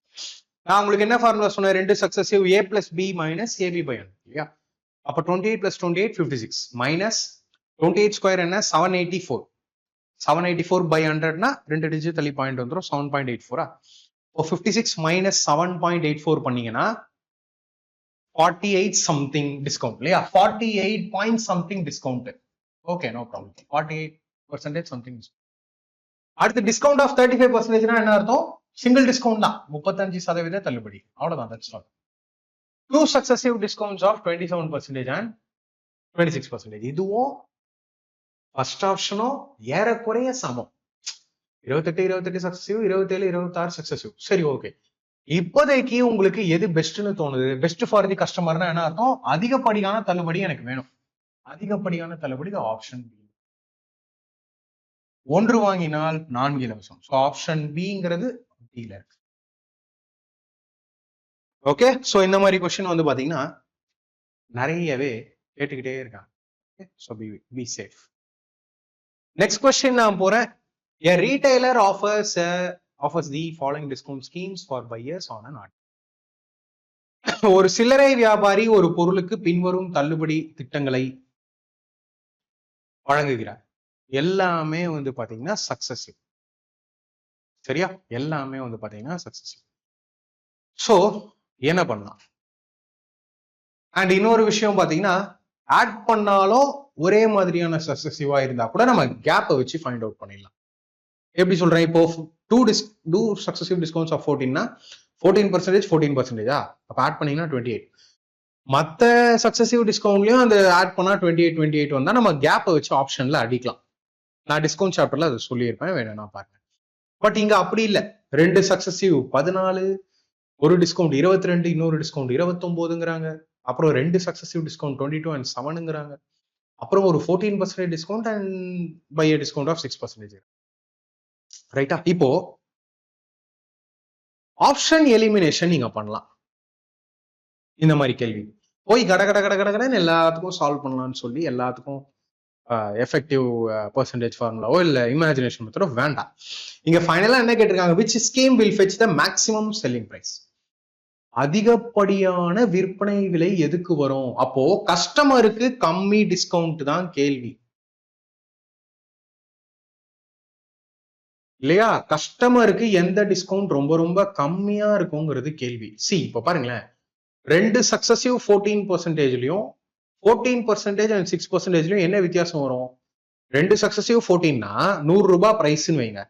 நான் உங்களுக்கு என்ன ஃபார்முலா சொன்னேன்? 2 successive A plus B minus AB by 1 இல்லையா? அப்ப 28 plus 28 56 minus 28 ஸ்கொயர் என்ன? 784. 784 by 100னா 2 டிஜிட் தள்ளி பாயிண்ட் வந்துரும், 7.84. இப்போ 56 minus 7.84 பண்ணீங்கன்னா 48 something டிஸ்கவுண்ட் இல்லையா? 48 point something discount. Okay, no problem. 48% something. அடுத்து டிஸ்கவுண்ட் ஆஃப் 35%னா என்ன அர்த்தம்? சிங்கிள் டிஸ்கவுண்ட் தான், 35% தள்ளுபடி. அவ்வளவுதான், that's all. 2 successive discounts of 27% and 26%. இதுவும் ஃபர்ஸ்ட் ஆப்ஷனும் ஏறக்குறைய சமம். 28 சக்சசிவ், 27 26 சக்சசிவ். சரி, ஓகே. இப்போதைக்கு உங்களுக்கு எது பெஸ்ட்னு தோணுது? பெஸ்ட் ஃபார் தி கஸ்டமர்னா என்ன அர்த்தம்? அதிகப்படியான தள்ளுபடி எனக்கு வேணும். அதிகப்படியான தள்ளுபடி ஆப்ஷன் பி. 1 வாங்கினால் 4 இலவசம். ஸோ ஆப்ஷன் பிங்கிறது டீல இருக்கு. ஓகே, ஸோ இந்த மாதிரி கொஸ்டின் வந்து பாத்தீங்கன்னா நிறையவே கேட்டுக்கிட்டே இருக்காங்க. So be safe. Next question நான் போறேன். A retailer offers the following discount schemes for buyers on an order. ஒரு சில்லறை வியாபாரி ஒரு பொருளுக்கு பின்வரும் தள்ளுபடி திட்டங்களை வழங்குகிறார். எல்லாமே வந்து பாத்தீங்கன்னா சக்சசிவ். சரியா? எல்லாமே வந்து பாத்தீங்கன்னா சக்சசிவ். சோ என்ன பண்ணலாம்? அண்ட் இன்னொரு விஷயம் பாத்தீங்கன்னா, ஆட் பண்ணாலும் ஒரே மாதிரியான சக்சசிவா இருந்தா கூட நம்ம கேப்பை வச்சு ஃபைண்ட் அவுட் பண்ணிடலாம். எப்படி சொல்றேன்? இப்போ 2 successive discounts of 14னா 14%, 14%. அப்ப ஆட் பண்ணீங்கன்னா 28. மத்த சக்சசிவ் டிஸ்கவுண்ட்லயும் அந்த ஆட் பண்ணா 28 வந்தா நம்ம கேப்பை வச்சு ஆப்ஷன்ல அடிக்கலாம். நான் டிஸ்கவுண்ட் சாப்டர்ல அதை சொல்லியிருப்பேன், வேணும்னா பாருங்க. பட் இங்க அப்படி இல்லை. 2 சக்சசிவ் 14, ஒரு டிஸ்கவுண்ட் 22, இன்னொரு டிஸ்கவுண்ட் 29ங்கிறாங்க. அப்புறம் 2 சக்சசிவ் டிஸ்கவுண்ட் 22 and 7ங்கிறாங்க. அப்புறம் ஒரு 14% discount and by a discount of 6%. ரைட்டா? இப்போ ஆப்ஷன் எலிமினேஷன் நீங்க பண்ணலாம். இந்த மாதிரி கேள்வி போய் கடன்னு எல்லாத்துக்கும் சால்வ் பண்ணலாம்னு சொல்லி எல்லாத்துக்கும் எஃபெக்டிவ் பெர்சன்டேஜ் ஃபார்முலாவோ இல்ல இமேஜினேஷன் மெத்தடோ வேண்டாம். இங்க ஃபைனலா என்ன கேட்டிருக்காங்க? which scheme will fetch the maximum selling price? அதிகப்படியான விற்பனை விலை எதுக்கு வரும்? அப்போ கஸ்டமருக்கு கம்மி டிஸ்கவுண்ட் தான் கேள்வி இல்லையா? கஸ்டமருக்கு எந்த டிஸ்கவுண்ட் ரொம்ப ரொம்ப கம்மியா இருக்குங்கிறது கேள்வி. சி, இப்ப பாருங்களேன், 2 சக்சசிவ் 14%லயும் 14% and 6%லயும் என்ன வித்தியாசம் வரும்? 2 சக்சசிவ் 14னா 100 ரூபாய் பிரைஸ்ன்னு வைங்க.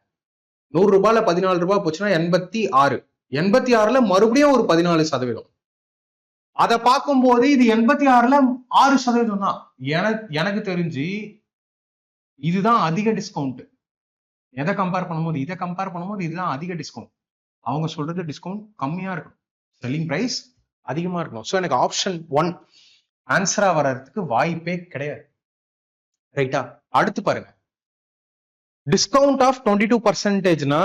100 ரூபாயில 14 ரூபாய் போச்சுன்னா 86. 86ல மறுபடியும் ஒரு 14%. அதை பார்க்கும்போது இது 86ல 6% தான். எனக்கு தெரிஞ்சு இதுதான் அதிக டிஸ்கவுண்ட். எதை கம்பேர் பண்ணும்போது? இதை கம்பேர் பண்ணும்போது இதுதான் அதிக டிஸ்கவுண்ட். அவங்க சொல்றது டிஸ்கவுண்ட் கம்மியா இருக்கும். செல்லிங் பிரைஸ் அதிகமா இருக்கணும். ஸோ எனக்கு ஆப்ஷன் 1 ஆன்சரா வர்றதுக்கு வாய்ப்பே கிடையாது. ரைட்டா? அடுத்து பாருங்க, டிஸ்கவுண்ட் ஆஃப் 22%னா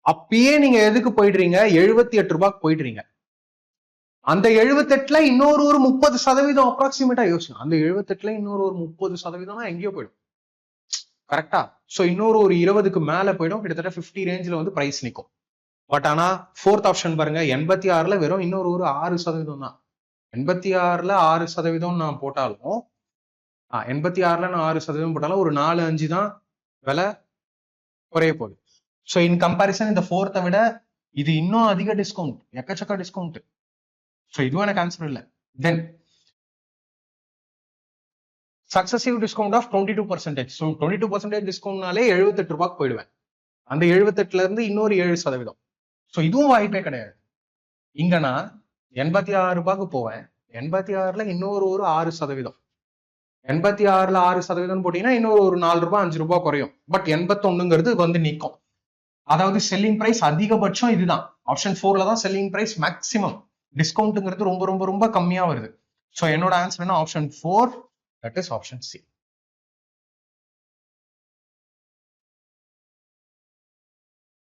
அப்பயே நீங்க எதுக்கு போயிடுறீங்க? 78 ரூபாய்க்கு போயிடுறீங்க. அந்த 78ல இன்னொரு ஒரு 30% அப்ராக்சிமேட்டா யோசிச்சு, அந்த 78ல இன்னொரு ஒரு 30% எங்கேயோ போயிடும். கரெக்டா? சோ இன்னொரு ஒரு 20க்கு மேல போயிடும். கிட்டத்தட்ட 50 ரேஞ்சில் வந்து பிரைஸ் நிற்கும். பட் ஆனா 4th ஆப்ஷன் பாருங்க, 86ல வெறும் இன்னொரு ஒரு 6% தான். 86ல 6% நான் போட்டாலும் 86ல நான் 6% போட்டாலும் ஒரு 4-5 தான் விலை குறைய போகுது. ஸோ இன் கம்பேரிசன் இந்த 4th விட இது இன்னும் அதிக டிஸ்கவுண்ட், எக்கச்சக்க டிஸ்கவுண்ட். ஸோ இதுவும் எனக்கு ஆன்சர் இல்லை. தென் சக்சசிவ் டிஸ்கவுண்ட் ஆஃப் 22%. ஸோ 22% டிஸ்கவுண்ட்னாலே 78 ரூபாய்க்கு போயிடுவேன். அந்த 78ல இருந்து இன்னொரு 7%. ஸோ இதுவும் வாய்ப்பே கிடையாது. இங்க நான் 86 ரூபாய்க்கு போவேன், 86ல இன்னொரு ஒரு 6%. 86ல 6% போட்டீங்கன்னா இன்னொரு ஒரு 4 ரூபாய் 5 ரூபாய் குறையும். பட் 81ங்கிறது வந்து நிற்கும். அதாவது செல்லிங் பிரைஸ் அதிகபட்சம் இதுதான். ஆப்ஷன் 4ல தான் செல்லிங் பிரைஸ் மேக்சிமம். டிஸ்கவுண்ட்ங்கிறது ரொம்ப ரொம்ப ரொம்ப கம்மியா வருது. ஸோ என்னோட ஆன்சர் என்ன? Option 4, that is option C.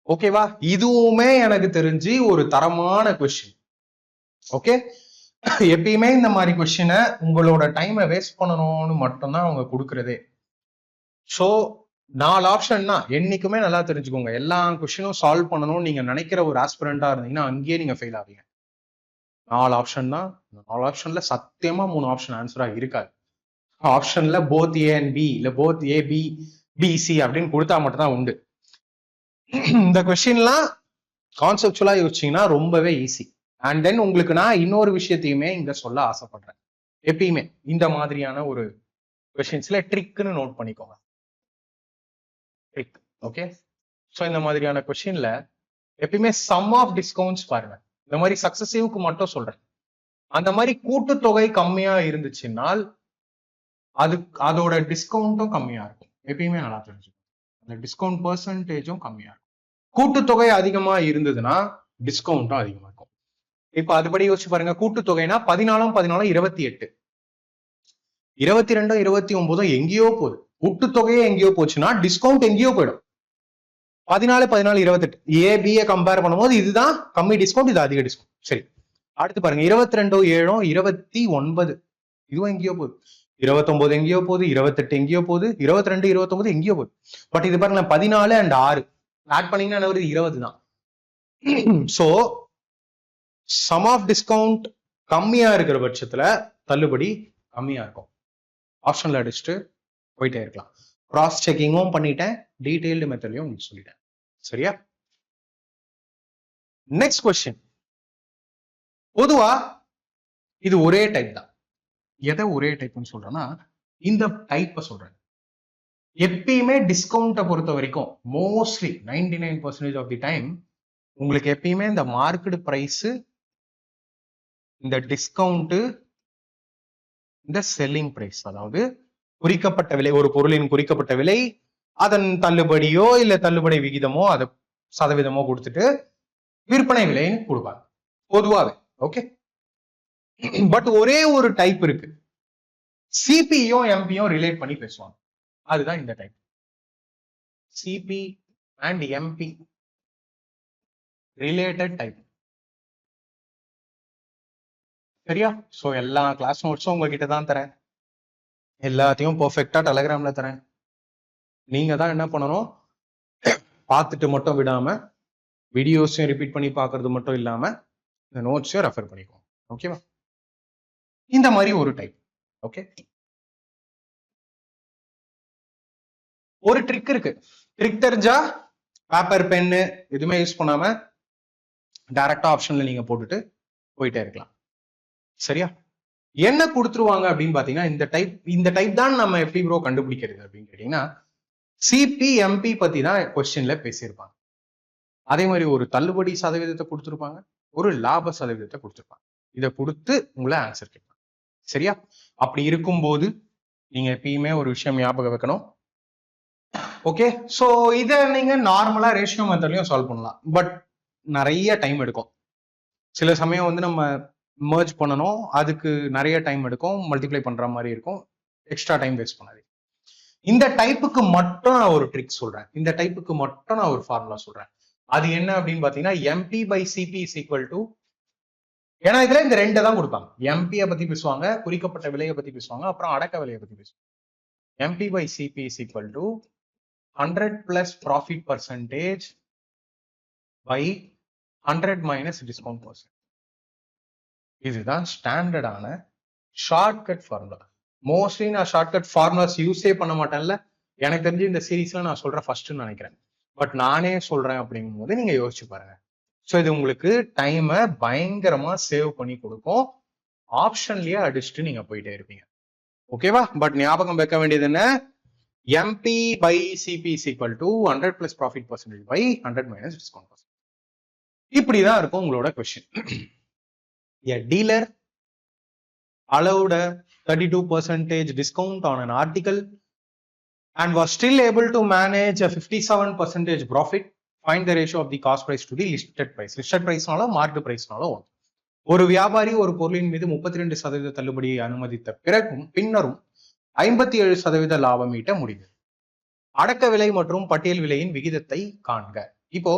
ஓகேவா? இதுவுமே எனக்கு தெரிஞ்சு ஒரு தரமான கொஸ்டின். ஓகே, எப்பயுமே இந்த மாதிரி கொஸ்டினை உங்களோட டைமை வேஸ்ட் பண்ணணும்னு மட்டும்தான் அவங்க கொடுக்கறதே. ஸோ 4 ஆப்ஷன்னா என்னைக்குமே நல்லா தெரிஞ்சுக்கோங்க, எல்லா கொஸ்டினும் சால்வ் பண்ணணும்னு நீங்க நினைக்கிற ஒரு ஆஸ்பிரண்டா இருந்தீங்கன்னா அங்கேயே நீங்க ஃபெயில் ஆவீங்க. 4 ஆப்ஷன் தான். 4 ஆப்ஷன்ல சத்தியமா 3 ஆப்ஷன் ஆன்சரா இருக்காது. ஆப்ஷன்ல போத் ஏ அண்ட் பி, இல்ல both A B B C அப்படின்னு கொடுத்தா மட்டும் தான் உண்டு. இந்த கொஸ்டின்லாம் கான்செப்சுவலா யோசிச்சீங்கன்னா ரொம்பவே ஈஸி. அண்ட் தென் உங்களுக்கு நான் இன்னொரு விஷயத்தையுமே இங்க சொல்ல ஆசைப்படுறேன். எப்பயுமே இந்த மாதிரியான ஒரு கொஸ்டின்ஸ்ல ட்ரிக்னு நோட் பண்ணிக்கோங்க. ட்ரிக். ஓகே, ஸோ இந்த மாதிரியான கொஸ்டின்ல எப்பயுமே சம் ஆஃப் டிஸ்கவுண்ட்ஸ் பாருங்க. இந்த மாதிரி சக்சசிவ்க்கு மட்டும் சொல்றேன். அந்த மாதிரி கூட்டுத்தொகை கம்மியா இருந்துச்சுன்னால் அதோட டிஸ்கவுண்ட்டும் கம்மியா இருக்கும். எப்பயுமே நல்லா தெரிஞ்சுக்கணும், அந்த டிஸ்கவுண்ட் பெர்சன்டேஜும் கம்மியா இருக்கும். கூட்டுத்தொகை அதிகமா இருந்ததுன்னா டிஸ்கவுண்ட்டும் அதிகமா இருக்கும். இப்ப அதுபடி யோசிச்சு பாருங்க, கூட்டுத்தொகைனா 14 14 28, 22 29 எங்கேயோ போகுது. கூட்டுத்தொகையே எங்கேயோ போச்சுன்னா டிஸ்கவுண்ட் எங்கேயோ போயிடும். 14 14 28 ஏபிஏ கம்பேர் பண்ணும்போது இதுதான் கம்மி டிஸ்கவுண்ட், இது அதிக டிஸ்கவுண்ட். சரி, அடுத்து பாருங்க 22 7 29, இதுவும் எங்கேயோ போகுது. 29 எங்கேயோ போகுது, 28 எங்கேயோ போகுது, 22 29 எங்கேயோ போகுது. பட் இது பாருங்க 14 and 6 ஆட் பண்ணீங்கன்னா என்ன வருது? 20 தான். சோ சம் ஆஃப் டிஸ்கவுண்ட் கம்மியா இருக்கிற பட்சத்துல தள்ளுபடி கம்மியா இருக்கும். ஆப்ஷன்ல அடிச்சுட்டு போயிட்டே இருக்கலாம். கிராஸ் செக்கிங்கும் பண்ணிட்டேன், டீடைல்டு மெத்தட்லயும் உங்களுக்கு சொல்லிட்டேன். சரியா? Next question. பொதுவா இது ஒரே டைப் தான். எதை ஒரே டைப்னு சொல்றேன்னா இந்த டைப்பை சொல்றேன். எப்பயுமே டிஸ்கவுண்ட்டை பொறுத்த வரைக்கும் மோஸ்ட்லி 99% ஆஃப் தி டைம் உங்களுக்கு எப்பயுமே இந்த மார்க்கெட் பிரைஸ், இந்த டிஸ்கவுண்ட், இந்த செல்லிங் பிரைஸ், அதாவது குறிக்கப்பட்ட விலை, ஒரு பொருளின் குறிக்கப்பட்ட விலை, அதன் தள்ளுபடியோ இல்ல தள்ளுபடி விகிதமோ அதை சதவீதமோ கொடுத்துட்டு விற்பனை விலைன்னு கொடுப்பாங்க பொதுவாவே. ஓகே, பட் ஒரே ஒரு டைப் இருக்கு, சிபியும் எம்பியும் ரிலேட் பண்ணி பேசுவாங்க. அதுதான் இந்த type. CP and MP related type. சரியா? சோ எல்லா கிளாஸ் நோட்ஸும் உங்ககிட்ட தான் தரேன், எல்லாத்தையும் பெர்ஃபெக்ட்டா டெலிகிராம்ல தரேன். நீங்க தான் என்ன பண்ணணும், பார்த்துட்டு மட்டும் விடாம வீடியோஸையும் ரிப்பீட் பண்ணி பார்க்கறது மட்டும் இல்லாம இந்த நோட்ஸையும் ரெஃபர் பண்ணிக்கோங்க. ஓகேவா? இந்த மாதிரி ஒரு டைப். ஓகே, ஒரு ட்ரிக் இருக்கு. ட்ரிக் தெரிஞ்சா பேப்பர் பென்னு எதுவுமே யூஸ் பண்ணாம டைரக்டா ஆப்ஷன்ல நீங்க போட்டுட்டு போயிட்டே இருக்கலாம். சரியா? என்ன கொடுத்துருவாங்க அப்படின்னு பாத்தீங்கன்னா இந்த டைப் தான் நம்ம எப்படி ப்ரோ கண்டுபிடிக்கிறது அப்படின்னு கேட்டீங்கன்னா, சிபி எம்பி பத்தி தான் கொஸ்டின்ல பேசியிருப்பாங்க. அதே மாதிரி ஒரு தள்ளுபடி சதவீதத்தை கொடுத்துருப்பாங்க, ஒரு லாப சதவீதத்தை கொடுத்துருப்பாங்க. இதை கொடுத்து உங்களை ஆன்சர் கேட்பாங்க. சரியா? அப்படி இருக்கும்போது நீங்க எப்பயுமே ஒரு விஷயம் ஞாபகம் வைக்கணும். ஓகே, சோ இதை நீங்க நார்மலா ரேஷியோ மெத்தட்லயும் சால்வ் பண்ணலாம், பட் நிறைய டைம் எடுக்கும். சில சமயம் வந்து நம்ம merge பண்ணணும், அதுக்கு நிறைய டைம் எடுக்கும், மல்டிப்ளை பண்ற மாதிரி இருக்கும், எக்ஸ்ட்ரா டைம் வேஸ்ட் பண்ணாது. இந்த டைப்புக்கு மட்டும் நான் ஒரு ட்ரிக் சொல்றேன், இந்த டைப்புக்கு மட்டும் நான் ஒரு ஃபார்முலா சொல்றேன். அது என்ன அப்படின்னு பாத்தீங்கன்னா MP by CP is equal to, ஏன்னா இதுல இந்த ரெண்டு தான் கொடுப்பாங்க. எம்பியை பத்தி பேசுவாங்க, குறிக்கப்பட்ட விலையை பத்தி பேசுவாங்க, அப்புறம் அடக்க விலையை பத்தி பேசுவாங்க. MP by CP is equal to 100 plus profit percentage by 100 minus discount percent. இதுதான் ஸ்டாண்டர்டான ஷார்ட்கட் ஃபார்முலா. மோஸ்ட்லி நான் ஷார்ட்கட் ஃபார்முலாஸ் யூஸே பண்ண மாட்டேன்ல, எனக்கு தெரிஞ்சு இந்த சீரீஸ்ல நான் சொல்றேன் ஃபர்ஸ்ட்னு நினைக்கிறேன். பட் நானே சொல்றேன் அப்படிங்கும் போது நீங்க யோசிச்சு பாருங்க. ஸோ இது உங்களுக்கு டைமை பயங்கரமா சேவ் பண்ணி கொடுக்கும். ஆப்ஷன்லயே அடிச்சுட்டு நீங்க போயிட்டே இருப்பீங்க. ஓகேவா? பட் ஞாபகம் வைக்க வேண்டியது என்ன, MP by CP is equal to 100 plus profit percentage by 100 minus discount percent. இப்படிதான் இருக்கும் உங்களோட question. A dealer allowed a 32% discount on an article and was still able to manage a 57% profit. Find the ratio of the cost price to the listed price. Listed price நாலோ market price நாலோ ஒரு வியாபாரி ஒரு பொருளின் மீது 32% தள்ளுபடியை அனுமதித்த பின்னரும் 57% லாபம் ஈட்ட முடிந்தது. அடக்க விலை மற்றும் பட்டியல் விலையின் விகிதத்தை காண்க. இப்போ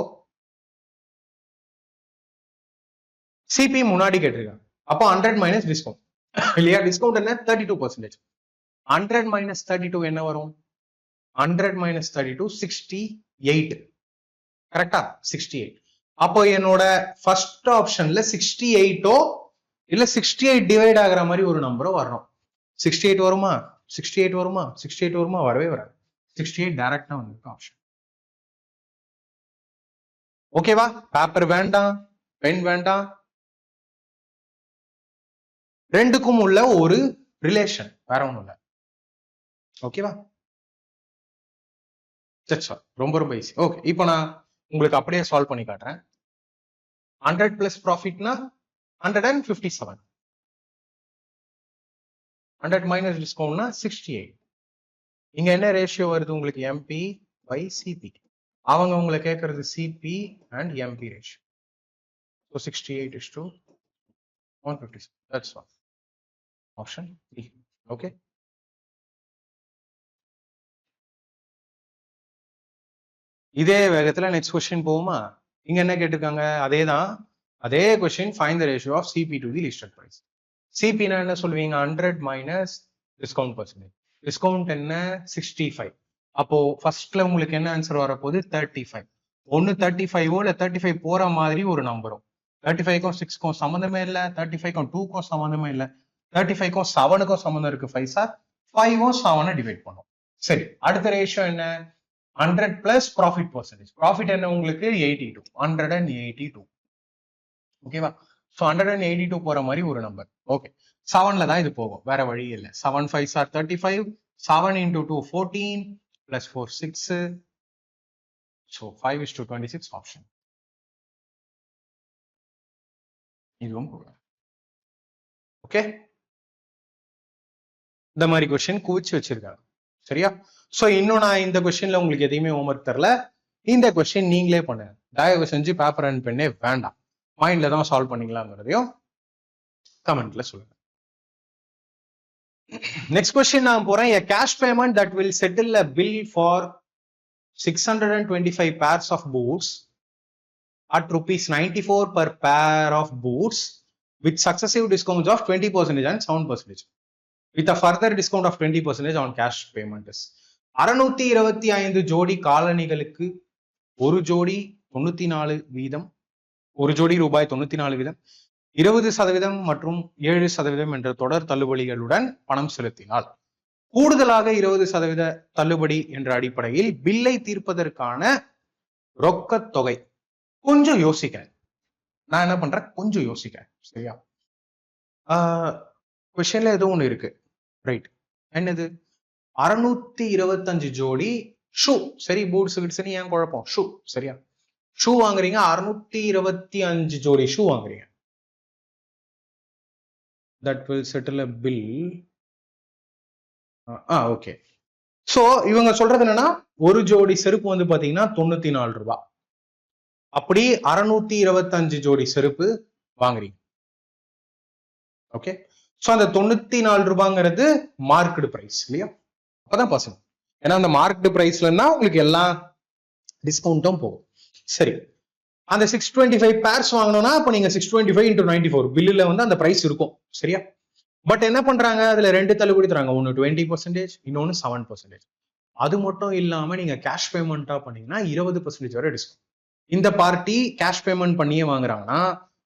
சிபி முன்னாடி கேட்டிருக்காங்க, அப்போ 100 மைனஸ் டிஸ்கவுண்ட் இல்லையா? டிஸ்கவுண்ட் என்ன? 32%. 100 மைனஸ் 32 என்ன வரும்? 100 மைனஸ் 32 68. கரெக்டா? 68. அப்போ என்னோட ஃபர்ஸ்ட் ஆப்ஷன்ல 68ஓ இல்ல 68 டிவைட் ஆகிற மாதிரி ஒரு நம்பரோ வரணும். 68 வருமா? 68 வருமா? 68 வருமா? வரவே வராது. 68 டைரக்டா வந்திருக்கு ஆப்ஷன். ஓகேவா? பேப்பர் வேண்டாம், பென் வேண்டாம், ரெண்டுக்கும் உள்ள ஒரு ரிலேஷன், வேற ஒண்ணும் இல்ல. ஓகேவா? ரொம்ப ரொம்ப ஈஸி. ஓகே, இப்போ நான் உங்களுக்கு அப்படியே சால்வ் பண்ணி காட்டுறேன். 100 பிளஸ் ப்ராஃபிட்னா 157, 100 மைனஸ் டிஸ்கவுண்ட்னா 68. இங்க என்ன ரேஷியோ வருது உங்களுக்கு? MP by CP. அவங்க உங்களை கேட்கறது CP and MP ratio. So 68:157. That's all. Option B. Okay. இதே வேகத்துல நெக்ஸ்ட் கொஸ்டின் போகுமா? இங்க என்ன கேட்டிருக்காங்க? அதே question. Find the ratio of CP to the listed price. சிபினா என்ன சொல்லுவீங்க? 100 மைனஸ் டிஸ்கவுண்ட் பர்சன்டேஜ். டிஸ்கவுண்ட் என்ன? 65. அப்போ ஃபர்ஸ்ட்ல உங்களுக்கு என்ன ஆன்சர் வரப்போகுது? 35. ஒன்னு 35ஓ இல்ல 35 போற மாதிரி ஒரு நம்பரும். 35க்கும் 6க்கும் சம்மந்தமே இல்லை, 35க்கும் 2க்கும் சம்மந்தமே இல்லை, 35க்கும் 7க்கும் சம்மந்தம் இருக்கு. 5 சார் 5ம் 7 டிவைட் பண்ணும். சரி, அடுத்த ரேஷியோ என்ன? 100 பிளஸ் ப்ராஃபிட் பர்சன்டேஜ். ப்ராஃபிட் என்ன உங்களுக்கு? 82. 182. ஓகேவா? ஸோ 182 போற மாதிரி ஒரு நம்பர். ஓகே, 7ல தான் இது போகும், வேற வழி இல்லை. 7 5 sir 35. 7 into 2 14 plus 4 6. So 5:26 option. இதுவும் ஓகே. இந்த மாதிரி கொஸ்டின் குவிச்சு வச்சிருக்காங்க. சரியா? சோ இன்னும் நான் இந்த கொஸ்டின்ல உங்களுக்கு எதையுமே ஹோம்வொர்க் தரல. இந்த கொஸ்டின் நீங்களே பண்ணுங்க. தயவு செஞ்சு பேப்பர் அண்ட் பெண்ணே வேண்டாம், மைண்ட்ல தான் சால்வ் பண்ணிக்கலாங்கிறதையும் கமெண்ட்ல சொல்லுங்க. நெக்ஸ்ட் கொஸ்டின் நான் போறேன். A cash payment that will settle a bill for 625 pairs of boots at ₹94 per pair of boots with successive discounts of 20% and 7% with a further discount of 20% on cash payment is 625 ஜோடி காலணிகளுக்கு ஒரு ஜோடி 94 வீதம், ஒரு ஜோடி ரூபாய் 94 வீதம், 20% மற்றும் 7% என்ற தொடர் தள்ளுபடிகளுடன் பணம் செலுத்தினால் கூடுதலாக 20% தள்ளுபடி என்ற அடிப்படையில் பில்லை தீர்ப்பதற்கான ரொக்க தொகை. கொஞ்சம் யோசிக்கிறேன், நான் என்ன பண்றேன், கொஞ்சம் யோசிக்கிறேன். சரியா? கொஸ்டின்ல ஏதோ ஒண்ணு இருக்கு, ரைட்? என்னது? 625 ஜோடி ஷூ. சரி, பூட்ஸ் கிட்ஸ் ஏன் குழப்பம்? ஷூ. சரியா? ஷூ வாங்குறீங்க, 625 ஜோடி ஷூ வாங்குறீங்க. that will settle a bill. Okay. So இவங்க சொல்றது என்னன்னா, ஒரு ஜோடி செருப்பு வந்து பாத்தீங்கன்னா 94 ரூபாய். அப்படி 625 ஜோடி செருப்பு வாங்குறீங்க. ஓகே, ஸோ அந்த 94 ரூபாங்கிறது மார்க்கெட் பிரைஸ் இல்லையா? அப்பதான் பாசிபிள். ஏன்னா அந்த மார்க்கெட் பிரைஸ்லன்னா உங்களுக்கு எல்லா டிஸ்கவுண்ட்டும் போகும். சரி, அந்த 625 பேர்ஸ் வாங்கணும்னா அப்ப நீங்க 625 into 94 பில்லுல வந்து அந்த பிரைஸ் இருக்கும். சரியா? பட் என்ன பண்றாங்க, அதுல ரெண்டு தள்ளுபடி தராங்க. ஒன்னு 20%, இன்னொன்னு 7%. அது மட்டும் இல்லாம நீங்க கேஷ் பேமெண்டா பண்ணீங்கன்னா 20% வரை டிஸ்கவுண்ட். இந்த பார்ட்டி கேஷ் பேமெண்ட் பண்ணியே வாங்குறாங்கன்னா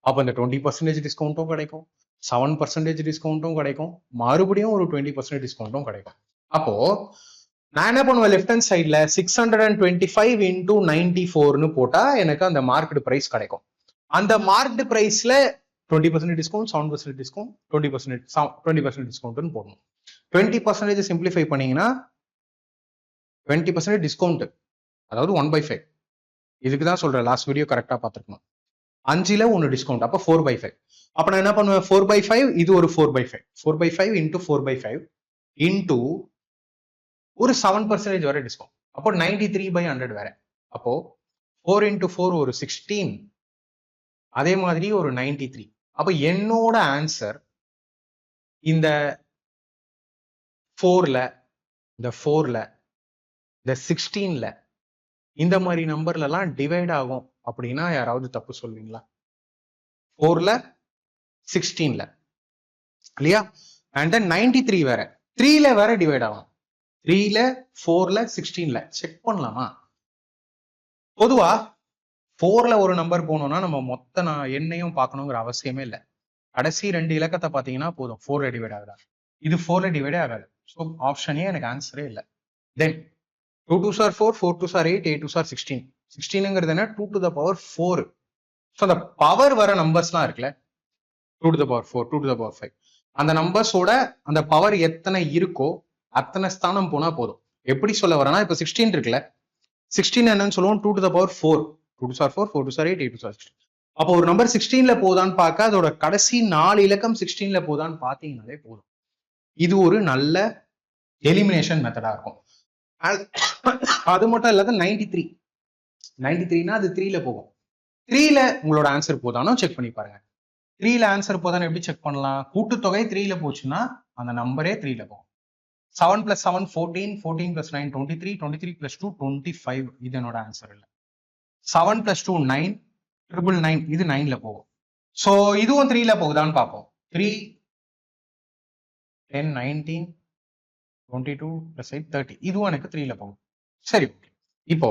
அப்ப இந்த 20% டிஸ்கவுண்ட்டும் கிடைக்கும், 7% டிஸ்கவுண்ட்டும் கிடைக்கும், மறுபடியும் ஒரு 20% டிஸ்கவுண்ட்டும் கிடைக்கும். அப்போ நான் என்ன பண்ணுவேன், லெஃப்ட் ஹேண்ட் சைட்ல 625 into 94ன்னு போட்டா எனக்கு அந்த மார்க்கெட் பிரைஸ் கிடைக்கும். அந்த மார்க்கெட் பிரைஸ்ல 20% டிஸ்கவுண்ட், 7% டிஸ்கவுண்ட், 20% டிஸ்கவுண்ட்னு போடணும். 20% சிம்பிளிஃபை பண்ணீங்கன்னா 20% டிஸ்கவுண்ட், அதாவது 1/5. இதுக்கு தான் சொல்றேன், லாஸ்ட் வீடியோ கரெக்டா பார்த்துருக்கணும். 5ல 1 டிஸ்கவுண்ட், அப்ப 4/5. அப்ப நான் என்ன பண்ணுவேன், 4/5, இது ஒரு 4/5, 4/5 into 4/5 into ஒரு 7% வரை டிஸ்கவுண்ட், அப்போ 93/100 வேற. அப்போ 4 into 4 ஒரு 16, அதே மாதிரி ஒரு 93. அப்ப என்னோட ஆன்சர் இந்த 4ல, இந்த 4ல, இந்த 16ல, இந்த மாதிரி நம்பர்ல எல்லாம் டிவைட் ஆகும் அப்படின்னா யாராவது தப்பு சொல்வீங்களா? 4ல 16ல இல்லையா? அண்ட் தென் 93 வேற, 3ல வேற டிவைட் ஆகும். 3ல 4ல 16ல செக் பண்ணலாமா? பொதுவா 4ல ஒரு நம்பர் போகணும்னா நம்ம மொத்த எண்ணையும் பார்க்கணுங்கிற அவசியமே இல்லை. கடைசி 2 இலக்கத்தை பார்த்தீங்கன்னா போதும், 4ல டிவைட் ஆகுதா? இது 4ல டிவைடே ஆகாது. ஸோ ஆப்ஷனே எனக்கு ஆன்சரே இல்லை. தென் 2 2s are 4, 4 2s are 8, 8 2s are 16. 16ங்கிறது என்ன? 2 to the power 4. ஸோ அந்த பவர் வர நம்பர்ஸ்லாம் இருக்குல்ல, 2 to the power 4, 2 to the power 5, அந்த நம்பர்ஸோட அந்த பவர் எத்தனை இருக்கோ அத்தனை ஸ்தானம் போனா போதும். எப்படி சொல்ல வரேன்னா, இப்போ 16 இருக்குல்ல, 16 என்னன்னு சொல்லுவோம், 2 to the power 4, 2 2s are 4, 4 2s are 8, 8 2s are 16. அப்போ ஒரு நம்பர் 16ல போதான்னு பார்க்க அதோட கடைசி 4 இலக்கம் 16ல போதான்னு பார்த்தீங்கன்னாலே போதும். இது ஒரு நல்ல எலிமினேஷன் மெத்தடா இருக்கும். அது மட்டும் இல்லாத 93னா அது 3ல போகும். 3ல உங்களோட ஆன்சர் போதானோ செக் பண்ணி பாருங்க. 3ல ஆன்சர் போதானு எப்படி செக் பண்ணலாம்? கூட்டுத்தொகை 3ல போச்சுன்னா அந்த நம்பரே 3ல போகும். 7 + 7 14, 14 + 9 23, 23 + 2 25. இது என்னோட ஆன்சர் இல்லை. 7 + 2 9, 999, இது 9ல போகும். ஸோ இதுவும் 3ல போகுதான்னு பார்ப்போம். 3 10 19 22 + 8 30, இதுவும் எனக்கு 3ல போகும். சரி, இப்போ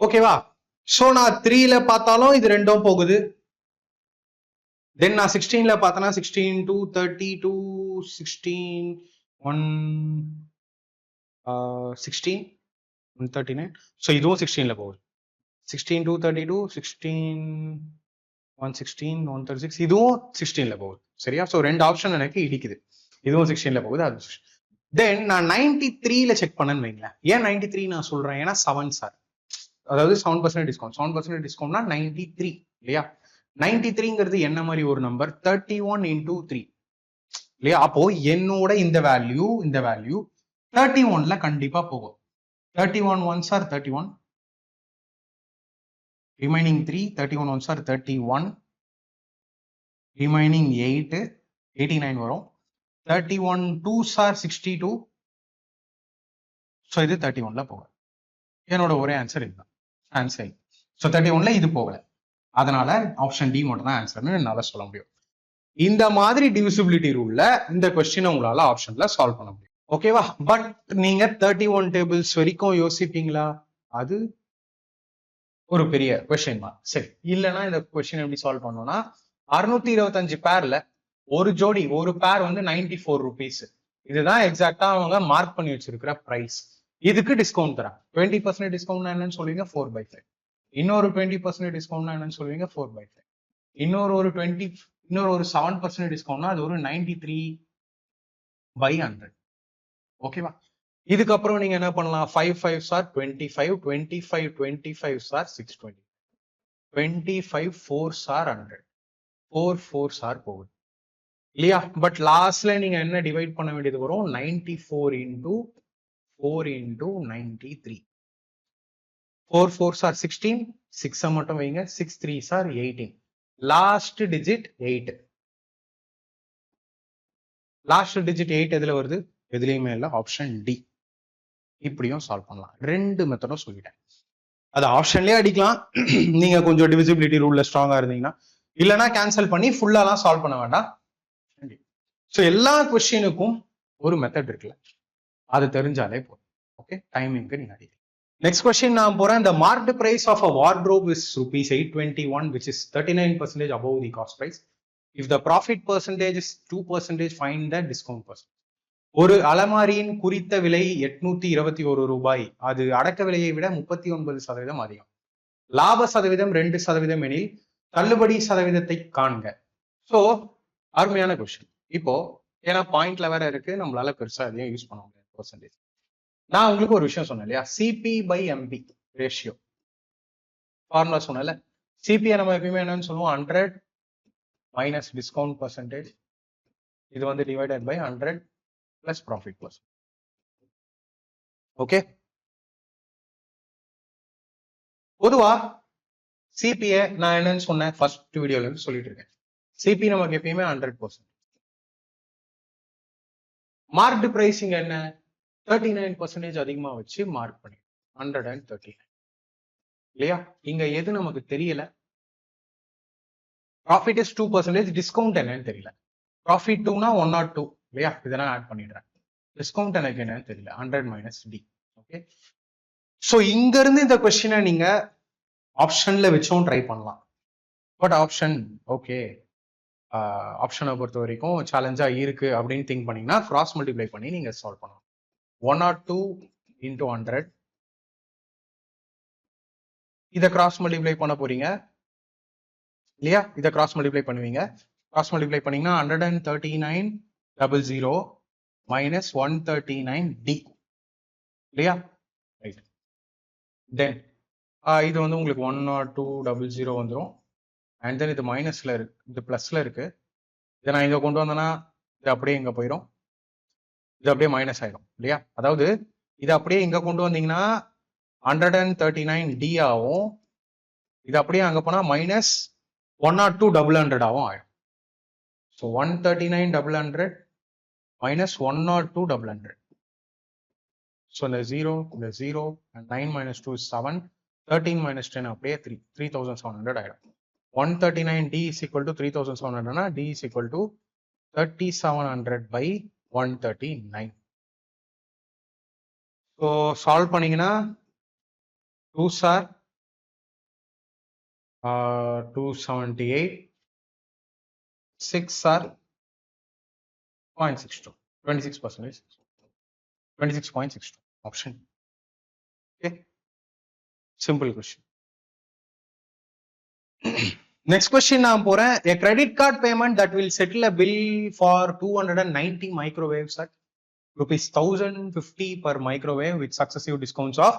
ஓகேவா? சோ நான் 3ல பார்த்தாலும் இது ரெண்டும் போகுது. தென் நான் 16ல பார்த்தனா 16 2 32 16 1 16 139. ஸோ இதுவும் 16ல போகுது. 16 2 32 16 116 136, இதுவும் 16ல போகுது. சரியா? ஸோ ரெண்டு ஆப்ஷன் எனக்கு இடிக்குது. இதுவும் 16ல போகுது, அது. தென் நான் 93ல செக் பண்ணேன்னு வைங்களேன். ஏன் 93 நான் சொல்றேன்? ஏன்னா 7 சார், அதாவது 7% டிஸ்கவுண்ட். 7% டிஸ்கவுண்ட்னா 93 இல்லையா? 93ங்கிறது என்ன மாதிரி ஒரு நம்பர்? 31 into 3 இல்லையா? அப்போ என்னோட இந்த வேல்யூ 31ல கண்டிப்பா போகும். 31 1s are 31, remaining 3, 31 1s are 31, remaining 8, 89 வரும். 31 2s are 62. ஸோ இது 31ல போகும். என்னோட ஒரே ஆன்சர் இதுதான். ஆன்சர் ஸோ 31ல இது போகல, அதனால ஆப்ஷன் டி மட்டும் தான் ஆன்சர்னு என்னால சொல்ல முடியும். இந்த மாதிரி டிவிசிபிலிட்டி ரூல்ல இந்த கொஸ்டினை உங்களால ஆப்ஷன்ல சால்வ் பண்ண முடியும். ஓகேவா? பட் நீங்க 31 டேபிள்ஸ் வரைக்கும் யோசிப்பீங்களா? அது ஒரு பெரிய கொஸ்டின் தான். சரி, இல்லைன்னா இந்த கொஸ்டின் எப்படி சால்வ் பண்ணோம்னா, 625 பேர்ல ஒரு ஜோடி, ஒரு பேர் வந்து 94 rupees. இதுதான் எக்ஸாக்டா அவங்க மார்க் பண்ணி வச்சிருக்கிற பிரைஸ். இதுக்கு டிஸ்கவுண்ட் தராங்க. 20% டிஸ்கவுண்ட் என்னன்னு சொல்லுவீங்க? 4/5. இன்னொரு 20% டிஸ்கவுண்ட் என்னன்னு சொல்லுவீங்க? 4/5. இன்னொரு ஒரு 7% டிஸ்கவுண்ட்னா அது ஒரு 93/100. ஓகேவா? இதுக்கப்புறம் நீங்க என்ன பண்ணலாம்? 5 5s are 25, 25 25s are 620, 25 4s are 100, 4 4s are போகுது இல்லையா? பட் லாஸ்ட்ல நீங்க என்ன டிவைட் பண்ண வேண்டியது வரும்? 94 into 4 into 93. 4 4s are 16, 6 மட்டும் வைங்க, 6 3s are 18. Last digit 8. Last digit 8 எதுல வருது? எதுலையுமே இல்லை, ஆப்ஷன் டி. இப்படியும் சால்வ் பண்ணலாம். 2 மெத்தடும் சொல்லிட்டேன். அது ஆப்ஷன்லயே அடிக்கலாம், நீங்க கொஞ்சம் டிவிசிபிலிட்டி ரூல்ல ஸ்ட்ராங்கா இருந்தீங்கன்னா. இல்லைன்னா கேன்சல் பண்ணி ஃபுல்லாலாம் சால்வ் பண்ண வேண்டாம். ஸோ எல்லா கொஸ்டினுக்கும் ஒரு மெத்தட் இருக்குல்ல, அது தெரிஞ்சாலே போதும். ஓகே, டைமிங்க்கு நீங்க அடிக்கலாம். நெக்ஸ்ட் கொஸ்டின் நான் போறேன். The marked price of a wardrobe is rupees 821, which is 39% above the cost price. If the profit percentage is 2%, find the discount percentage. ஒரு அலமாரியின் குறித்த விலை 821 ரூபாய். அது அடக்க விலையை விட 39% அதிகம். லாப சதவீதம் 2% எனில் தள்ளுபடி சதவீதத்தை காண்க. ஸோ அருமையான கொஸ்டின். இப்போ ஏன்னா பாயிண்ட்ல வேற இருக்கு, நம்மளால பெருசா எதையும் யூஸ் பண்ண முடியாது பெர்சன்டேஜ். நான் உங்களுக்கு ஒரு விஷயம் சொன்னேன் இல்லையா, CP by MP ratio formula சொன்னல. சிபிஐ நம்ம எப்பயுமே என்னன்னு சொல்லுவோம், 100 மைனஸ் டிஸ்கவுண்ட் பர்சன்டேஜ். இது வந்து divided by 100 plus profit plus. Okay, பொதுவா சிபிஐ நான் என்னன்னு சொன்னேன் ஃபர்ஸ்ட் வீடியோல இருந்து சொல்லிட்டு இருக்கேன். சிபி நமக்கு எப்பயுமே 100%. மார்க்டு பிரைசிங் என்ன, 39% அதிகமா வச்சு மார்க் பண்ணி 139 இல்லையா. இங்க எது நமக்கு தெரியல, ப்ராஃபிட் இஸ் 2%, டிஸ்கவுண்ட் என்னன்னு தெரியல. ப்ராஃபிட் 2னா 102 இல்லையா, இதெல்லாம் ஆட் பண்ணிடுறேன். டிஸ்கவுண்ட் எனக்கு என்னன்னு தெரியல, 100 மைனஸ் டி. ஓகே, ஸோ இங்க இருந்து இந்த கொஸ்டினை நீங்க ஆப்ஷன்ல வச்சும் ட்ரை பண்ணலாம். பட் ஆப்ஷன் ஓகே, ஆப்ஷனை பொறுத்த வரைக்கும் சேலஞ்சா இருக்கு அப்படின்னு திங்க் பண்ணீங்கன்னா கிராஸ் மல்டிப்ளை பண்ணி நீங்க சால்வ் பண்ணலாம். 102 into 100, இதை கிராஸ் மல்டிப்ளை பண்ண போறீங்க இல்லையா. இதை கிராஸ் மல்டிப்ளை பண்ணுவீங்க. கிராஸ் மல்டிப்ளை பண்ணீங்கன்னா 139,000 மைனஸ் 139D இல்லையா. ரைட், தென் இது வந்து உங்களுக்கு 102,000 வந்துடும். அண்ட் தென் இது மைனஸ்ல இருக்கு, இது பிளஸ்ல இருக்கு. இதை நான் இங்க கொண்டு வந்தேன்னா இது அப்படியே இங்க போயிடும், இது அப்படியே மைனஸ் ஆயிடும் இல்லையா. அதாவது இது அப்படியே இங்க கொண்டு வந்தீங்கன்னா 139D ஆகும். இது அப்படியே அங்க போனா மைனஸ் 102,100 ஆகும். So 139,100 minus 102,100. ஸோ இந்த 0 and 9 minus 2 is 7, 13 minus 10 அப்படியே 3,700 ஆயிடும். 139D is equal to 3,700 D is equal to 3,700 by 139. So solve பண்ணீங்கன்னா 2s are 278, 6 are 0.62, 26%, 26.62 option. Okay, simple question. Next question நான் போறேன். A credit card payment that will settle a bill for 290 microwaves at rupees 1,050 per microwave with successive discounts of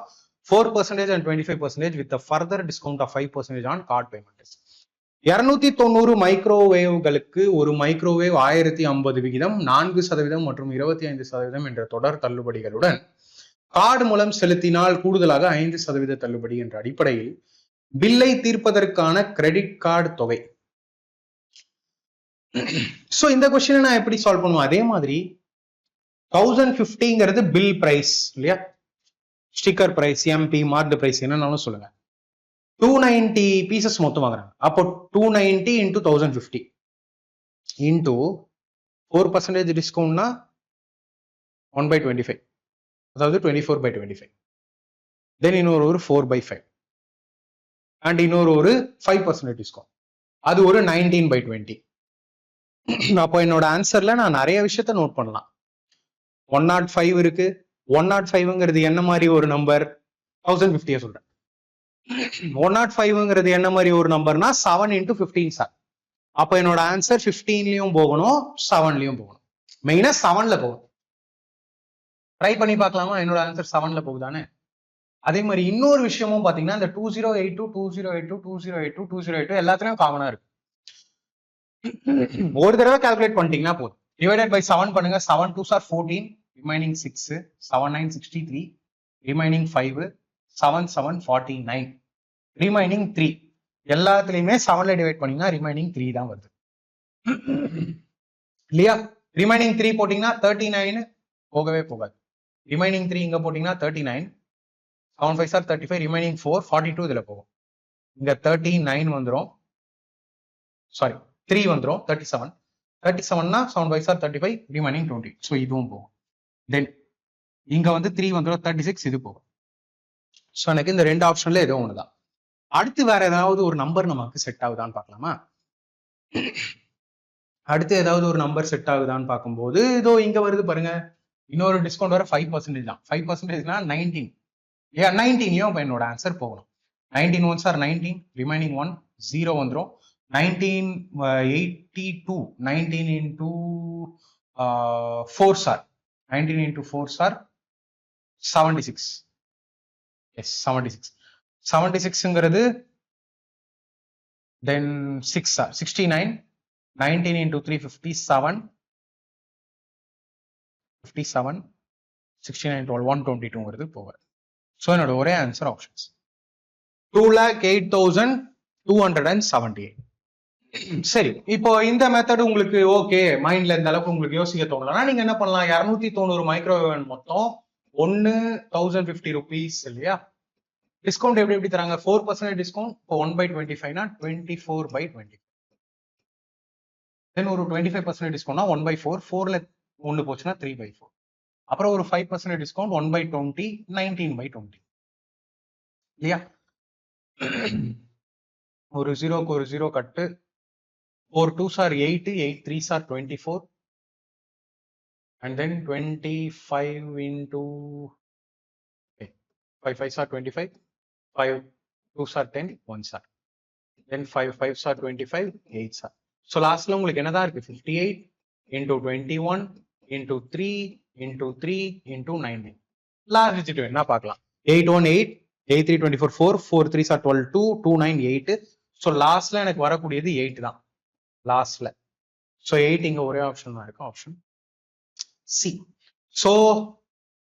4% and 25% with a further discount of 5% on card payment. 290 மைக்ரோவேவ்களுக்கு ஒரு microwave 1050 விகிதம், 4% மற்றும் 25% என்ற தொடர் தள்ளுபடிகளுடன் card மூலம் செலுத்தினால் கூடுதலாக 5% தள்ளுபடி என்ற அடிப்படையில் பில்லை தீர்ப்பதற்கான கிரெடிட் கார்டு தொகை. சோ இந்த கொஸ்டினை நான் எப்படி சால்வ் பண்ணுவேன், அதே மாதிரி 1050ங்கிறது பில் பிரைஸ் இல்லையா, sticker price, MP, marked price என்னன்னாலும் சொல்லுங்க. 290 பீசஸ் மொத்தம் வாங்குறாங்க. அப்போ 290 into 1050 into 4% டிஸ்கவுண்ட்னா 1/25, அதாவது 24/25. தென் இன்னொரு ஒரு 4/5 அண்ட் இன்னொரு ஒரு 5% டிஸ்கவுண்ட், அது ஒரு 19/20. அப்போ என்னோட ஆன்சர்ல நான் நிறைய விஷயத்த நோட் பண்ணலாம். 105 இருக்கு. 105ங்கிறது என்ன மாதிரி ஒரு நம்பர், 1050 சொல்றேன். 105ங்கிறது என்ன மாதிரி ஒரு நம்பர்னா 7 into 15 சார். அப்ப என்னோட ஆன்சர் 15லயும் போகணும், 7லயும் போகணும். மெயினா 7ல போகணும். ட்ரை பண்ணி பார்க்கலாமா, என்னோட ஆன்சர் 7ல போகுதானே. அதே மாதிரி இன்னொரு விஷயமும் பாத்தீங்கன்னா இந்த 2082 2082 2082 2082 எல்லாத்துலயும் காமனா இருக்கு. ஒரு தடவை கால்குலேட் பண்ணிட்டீங்கன்னா போதும். டிவைடட் பை 7 பண்ணுங்க. 7 2s are 14, remaining 6, 7 9 63, remaining 5, 7749. Remaining 3. எல்லாத்துலயுமே 7ல டிவைட் பண்ணீங்கன்னா ரிமைனிங் 3 தான் வருது இல்லையா? ரிமைனிங் 3 போட்டீங்கன்னா 39 போகவே போகாது. ரிமைனிங் 3 இங்க போட்டீங்கன்னா 39, 7 5 are 35, ரிமைனிங் 4 42 இதுல போகும். இங்க 39 வந்துரும், சாரி 3 வந்துரும், 37. 37னா 7 5 are 35, ரிமைனிங் 20. ஸோ இதுவும் போகும். தென் இங்க வந்து 3 வந்துரும், 36 இது போகும். ஸோ எனக்கு இந்த ரெண்டு ஆப்ஷன்ல ஏதோ ஒண்ணுதான். அடுத்து வேற ஏதாவது ஒரு நம்பர் நமக்கு செட் ஆகுதான்னு பார்க்கலாமா? அடுத்து ஏதாவது ஒரு நம்பர் செட் ஆகுதான்னு பார்க்கும்போது இதோ இங்க வருது பாருங்க, இன்னொரு டிஸ்கவுண்ட் வர 5% தான். 5%னா 19. 19 ஏன் என்னோட ஆன்சர் போகணும். 19 1s are 19, ரிமைனிங் 1 0 வந்துரும். 1982, 19 into 4s are 19 into 4s are 76. Yes, 76. 76ங்கிறது then 6 are 69. 19 into 3 57, 57, 69 12 122ங்கிறது போவார். ஸோ என்னோட ஒரே ஆன்சர் ஆப்ஷன்ஸ் 2,08,278. சரி, இப்போ இந்த மெத்தட் உங்களுக்கு ஓகே, மைண்ட்ல இந்த அளவுக்கு உங்களுக்கு யோசிக்க தோணலன்னா நீங்க என்ன பண்ணலாம், 290 மைக்ரோவேவ் மொத்தம் 1050 rupees இல்லையா? டிஸ்கவுண்ட் எப்படி தராங்க? 4% டிஸ்கவுண்ட். இப்போ 1/25னா 24/20. தென் ஒரு 25% டிஸ்கவுண்ட்னா 1/4, 4ல 1 போச்சுன்னா 3/4. அப்புறம் ஒரு 5% டிஸ்கவுண்ட் 1/20, 19/20 இல்லையா? ஒரு 0க்கு ஒரு 0 கட்டு. 4 2s are 8, 8 3s are 24, and then 25 into 5 5s are 25, 5 2s are 10, 1s are, then 5 5s are 25, 8s are. So லாஸ்ட்ல உங்களுக்கு என்னதான் இருக்கு, 58 into 21 into 3 into 3 into 19. Last digit என்ன பார்க்கலாம், 818, 83 24, 4 4 3s are 12, 2 2 9 8. ஸோ லாஸ்ட்ல எனக்கு வரக்கூடியது 8 தான் லாஸ்ட்ல. ஸோ 8 இங்க ஒரே ஆப்ஷன் தான் இருக்கு, ஆப்ஷன் சி. ஸோ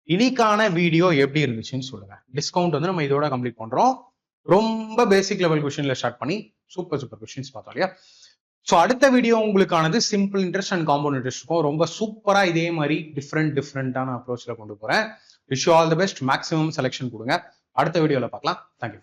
இன்னைக்கான வீடியோ எப்படி இருந்துச்சுன்னு சொல்லுங்க. டிஸ்கவுண்ட் வந்து நம்ம இதோட கம்ப்ளீட் பண்றோம். ரொம்ப பேசிக் லெவல் கொஸ்டின்ல ஸ்டார்ட் பண்ணி சூப்பர் கொஸ்டின்ஸ் பார்த்தோம் இல்லையா? ஸோ அடுத்த வீடியோ உங்களுக்கானது simple interest and compound interest இருக்கும். ரொம்ப சூப்பரா இதே மாதிரி டிஃப்ரெண்டான அப்ரோச்ல கொண்டு போறேன். Wish you all the best. Maximum selection கொடுங்க. அடுத்த வீடியோல பார்க்கலாம். தேங்க்யூ.